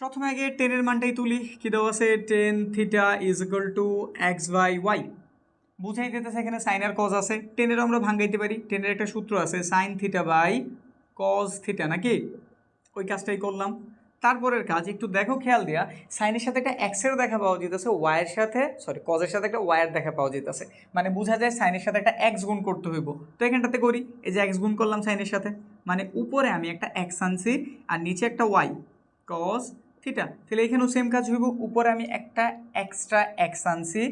S1: প্রথমে আগে 10 এর মানটাই তুলি, কী দেওয়া আছে, tan theta is equal two x/y, বুঝাই দিতেছে এখানে সাইন আর কজ আছে, 10 এর আমরা ভাঙাইতে পারি, 10 এর একটা সূত্র আছে sine theta by cos theta, নাকি ওই কাজটাই করলাম। তারপরের কাজ একটু দেখো খেয়াল দিয়া, সাইনের সাথে একটা এক্সের দেখা পাওয়া যেতেছে, ওয়াইয়ের সাথে কজের সাথে একটা ওয়াইয়ের দেখা পাওয়া যেতেছে, মানে বোঝা যায় সাইনের সাথে একটা এক্স গুণ করতে হইব। তো এখানটাতে করি, এই যে এক্স গুণ করলাম সাইনের সাথে, মানে উপরে আমি একটা এক্স আনছি আর নিচে একটা ওয়াই কজ থিটা, তাহলে এখানেও সেম কাজ হইব, উপরে আমি একটা এক্সট্রা এক্স আনছি,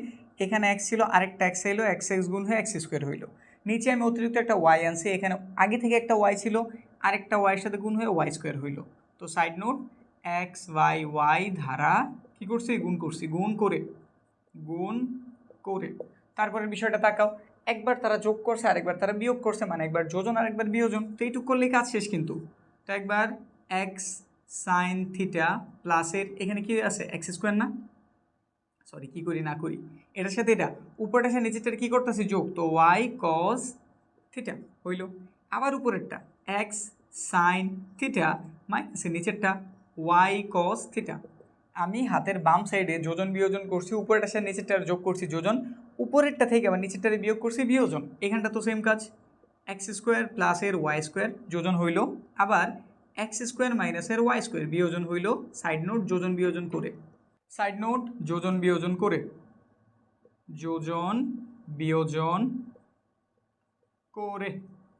S1: এখানে এক্স ছিল আরেকটা এক্স এলো, এক্স গুণ হয়ে এক্স স্কোয়ার হইলো, নিচে আমি অতিরিক্ত একটা ওয়াই আনছি, এখানে আগে থেকে একটা ওয়াই ছিল আরেকটা ওয়াইয়ের সাথে গুণ হয়ে ওয়াই স্কোয়ার হইলো। তো সাইড নোট x/y ধারা কী করছি গুণ করছি, গুণ করে তারপরের বিষয়টা তাকাও, একবার তারা যোগ করছে আরেকবার তারা বিয়োগ করছে, মানে একবার যোজন আর একবার বিয়োজন, তো এইটুকু করলেই কাজ শেষ কিন্তু। তো একবার x সাইন থিটা প্লাসের এখানে কি আছে এক্স স্কোয়ার না, কি করি না করি, এটার সাথে এটা উপরটা সাথে নিচেরটা কী করতেছি যোগ, তো y cos থিটা হইল, আবার উপরেরটা x সাইন থিটা মাইনাসের নিচেরটা y cos থিটা। আমি হাতের বাম সাইডে যোজন বিয়োজন করছি, উপরেরটার সাথে নিচেরটার যোগ করছি যোজন, উপরেরটা থেকে আবার নিচেরটারে বিয়োগ করছি বিয়োজন, এখানটা তো সেম কাজ, এক্স স্কোয়ার প্লাসের ওয়াই স্কোয়ার যোজন হইল, আবার এক্স স্কোয়ার মাইনাসের ওয়াই স্কোয়ার বিয়োজন হইল, সাইড নোট যোজন বিয়োজন করে, সাইড নোট যোজন বিয়োজন করে, যোজন বিয়োজন করে,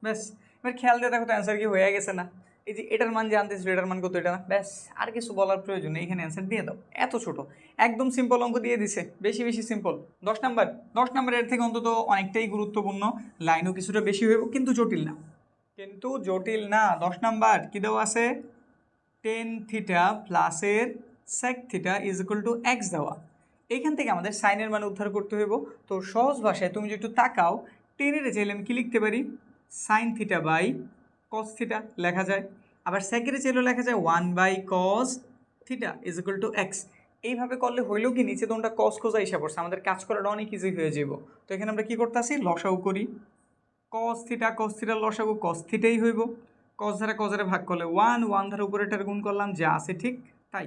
S1: ব্যাস। এবার খেয়াল দিয়ে দেখো তো অ্যান্সার কি হয়ে গেছে না, এই যে এটার মান জানতেছিল, এটার মান কত, এটা না, ব্যাস আর কিছু বলার প্রয়োজন নেই, এখানে অ্যান্সার দিয়ে দাও, এত ছোট একদম সিম্পল অঙ্ক দিয়ে দিছে, বেশি বেশি সিম্পল। 10 নাম্বার এর থেকে অন্তত অনেকটাই গুরুত্বপূর্ণ, লাইনও কিছুটা বেশি হইব, কিন্তু জটিল না। 10 নাম্বার কী দেওয়া আছে, টেন থিটা প্লাসের sec theta is equal to X দেওয়া, এইখান থেকে আমাদের সাইনের মান উদ্ধার করতে হইব। তো সহজ ভাষায় তুমি যদি একটু তাকাও, টেনের চাইলে আমি কী লিখতে পারি, sine theta by cos theta লেখা যায়, আবার সেকের চাইলেও লেখা যায় 1/cos theta is equal to x. এইভাবে করলে হইলেও কি নিচে তোমরা কস খোঁজা হিসাব করছে, আমাদের কাজ করাটা অনেক ইজি হয়ে যাব। তো এখানে আমরা কী করতে আসি, লসাগু করি, কস থিটা লসাগু কস থিটাই হইব, কস দ্বারা ভাগ করলে 1 দ্বারা উপরেটার গুণ করলাম যা আছে ঠিক তাই।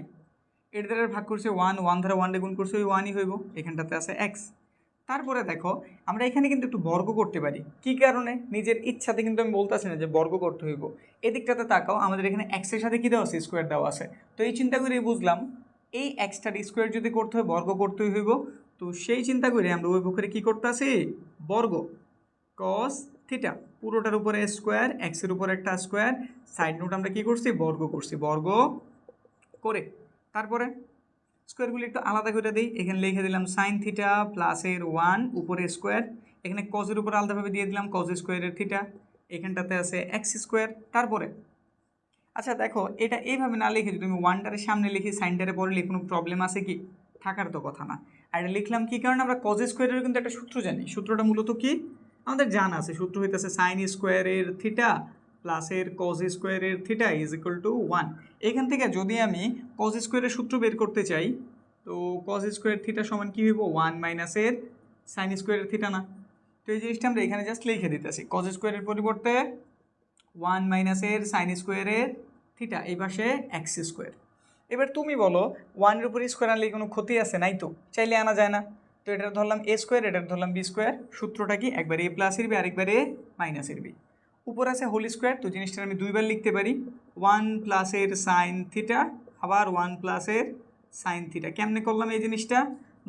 S1: এর দ্বারা ভাগ করছে 1 দ্বারা 1 গুণ করছে ওই 1ই হইব, এখানটাতে আছে এক্স। তারপরে দেখো আমরা এখানে কিন্তু একটু বর্গ করতে পারি, কি কারণে? নিজের ইচ্ছাতে কিন্তু আমি বলতেছি না যে বর্গ করতে হইব। এদিকটাতে তাকাও, আমাদের এখানে এক্সের সাথে কী দেওয়া আছে? স্কোয়ার দেওয়া আছে। তো এই চিন্তা করে বুঝলাম এই এক্সটার স্কোয়ার যদি করতে হয় বর্গ করতেই হইব। তো সেই চিন্তা করে আমরা ওই পক্ষে কী করতে আসি? বর্গ কস থিটা, পুরোটার উপরে স্কোয়ার, এক্সের উপরে একটা স্কোয়ার, সাইড নোট আমরা কী করছি? বর্গ করছি। বর্গ করে তারপরে স্কোয়ারগুলি একটু আলাদা করে দিই। এখানে লিখে দিলাম সাইন থিটা প্লাসের 1 উপরে স্কোয়ার, এখানে কজের উপর আলাদাভাবে দিয়ে দিলাম কজ স্কোয়ারের থিটা, এখানটাতে আছে এক্স স্কোয়ার। তারপরে আচ্ছা দেখো, এটা এইভাবে না লিখে যদি তুমি 1টারে সামনে লিখি সাইনটারে পরে লিখি কোনো প্রবলেম আছে কি? থাকার তো কথা না। আর এটা লিখলাম কী কারণে? আমরা কজ স্কোয়ারের কিন্তু একটা সূত্র জানি। সূত্রটা মূলত কি আমাদের জানা আছে, সূত্র হইতেছে সাইন স্কোয়ারের থিটা প্লাসের কজ স্কোয়ারের থিটা ইজ ইকুয়াল টু 1। এখান থেকে যদি আমি কজ স্কোয়ারের সূত্র বের করতে চাই, তো কজ স্কোয়ার থিটা সমান কী হইব? 1 মাইনাসের সাইন স্কোয়ারের থিটা না? তো এই জিনিসটা আমরা এখানে জাস্ট লিখে দিতেছি, কজ স্কোয়ারের পরিবর্তে 1 মাইনাসের সাইন স্কোয়ারের থিটা, এই পাশে এক্স স্কোয়ার। এবার তুমি বলো 1-এর উপর স্কোয়ার আনলে কোনো ক্ষতি আছে? নাই তো, চাইলে আনা যায় না। তো এটার ধরলাম এ স্কোয়ার, এটার ধরলাম বি স্কোয়ার। সূত্রটা কি? একবার এ প্লাসের বি আরেকবার এ মাইনাসের বি। উপর আছে হোল স্কোয়ার, তো জিনিসটা আমি দুইবার লিখতে পারি, 1 প্লাসের সাইন থিটা আবার 1 প্লাসের সাইন থিটা। কেমনে করলাম এই জিনিসটা?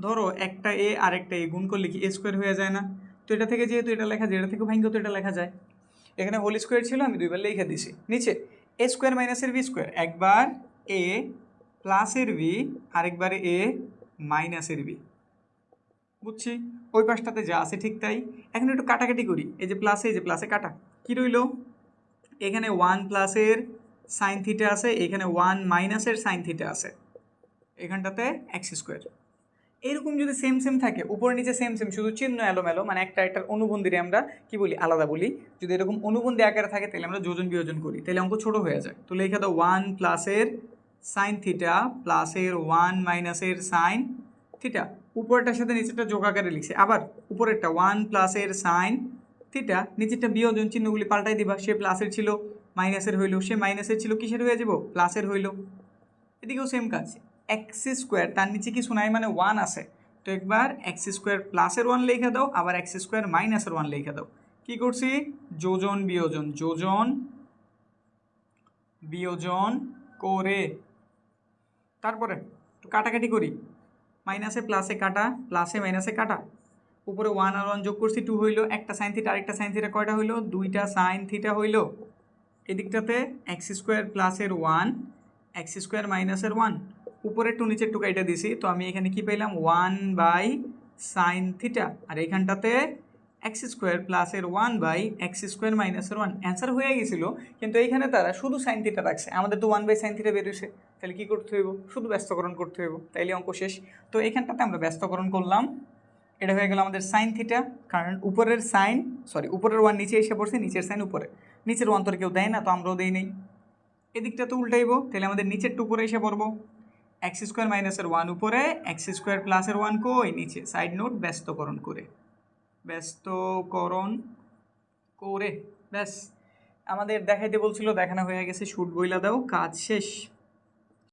S1: ধরো একটা এ আর একটা এ গুণ করলে কি এ স্কোয়ার হয়ে যায় না? তো এটা থেকে যেহেতু এটা লেখা যায়, এটা থেকে ভাঙ্গ তো এটা লেখা যায়। এখানে হোল স্কোয়ার ছিল, আমি দুইবার লিখে দিছি। নিচে এ স্কোয়ার মাইনাসের বি স্কোয়ার, একবার এ প্লাসের বি আরেকবার এ মাইনাসের বি। বুঝছি, ওই পাশটাতে যা আছে ঠিক তাই। এখন একটু কাটাকাটি করি, এই যে প্লাসে, এই যে প্লাসে কাটা, কী রইল? এখানে 1 প্লাসের সাইন থিটা আছে, এখানে 1 মাইনাসের সাইন থিটা আছে, এখানটাতে এক্স স্কোয়ার। এরকম যদি সেম সেম থাকে, উপরে নিচে সেম সেম, শুধু চিহ্ন এলোমেলো, মানে একটা একটার অনুবন্ধীরে আমরা কি বলি? আলাদা বলি। যদি এরকম অনুবন্ধী আকারে থাকে তাহলে আমরা যোজন বিয়োজন করি, তাহলে অঙ্ক ছোটো হয়ে যায়। তো লেখা দাও 1 প্লাসের সাইন থিটা প্লাসের 1 মাইনাসের সাইন থিটা। উপরেরটার সাথে নিচেরটা যোগ আকারে লিখছে। আবার উপরেরটা 1 প্লাসের সাইন থিটা, নিচেরটা বিয়োজন, চিহ্নগুলি পাল্টাই দিবা। সে প্লাসের ছিল মাইনাসের হইল, সে মাইনাসের ছিল কিসের হয়ে যাব? প্লাসের হইল। এদিকেও সেম কাজ, এক্স স্কোয়ার তার নিচে কিছু নাই মানে 1 আছে, তো একবার এক্স স্কোয়ার প্লাসের 1 লিখে দাও, আবার এক্স স্কোয়ার মাইনাসের 1 লিখে দাও। কি করছি? যোজন বিয়োজন, যোজন বিয়োজন করে তারপরে কাটাকাটি করি, মাইনাসে প্লাসে কাটা, প্লাসে মাইনাসে কাটা, উপরে 1 আর 1 যোগ করছি 2 হইল, একটা সাইন থিটা আরেকটা সাইন থিটা কয়টা হইল? 2টা সাইন থিটা হইল। এদিকটাতে এক্স স্কোয়ার প্লাসের 1 এক্স স্কোয়ার মাইনাসের 1, উপরের টু নিচের টু কাইটা দিছি, তো আমি এখানে কি পেলাম? 1 বাই সাইন থিটা, আর এইখানটাতে এক্স স্কোয়ার প্লাসের 1 বাই এক্স স্কোয়ার মাইনাসের 1। অ্যান্সার হয়ে গেছিল, কিন্তু এইখানে তারা শুধু সাইন থিটা রাখছে, আমাদের তো 1 বাই সাইন থিটা বেরোছে, তাহলে কী করতে হইব? শুধু ব্যস্তকরণ করতে হইব, তাইলে অঙ্ক শেষ। তো এইখানটাতে আমরা ব্যস্তকরণ করলাম, এটা হয়ে গেল আমাদের সাইন থিটা, কারণ উপরের সাইন উপরের 1 নিচে এসে পড়ছে, নিচের সাইন উপরে, নিচের 1 তো কেউ দেয় না, তো আমরাও দেই নেই। এদিকটা তো উল্টাইব, তাহলে আমাদের নিচের টু উপরে এসে পড়বো, এক্স স্কোয়ার মাইনাসের 1 উপরে, এক্স স্কোয়ার প্লাসের 1 কই? নিচে। সাইড নোট, ব্যস্তকরণ করে, ব্যস্তকরণ করে ব্যাস আমাদের দেখাইতে বলছিল, দেখানো হয়ে গেছে। শুট বইলা দাও, কাজ শেষ।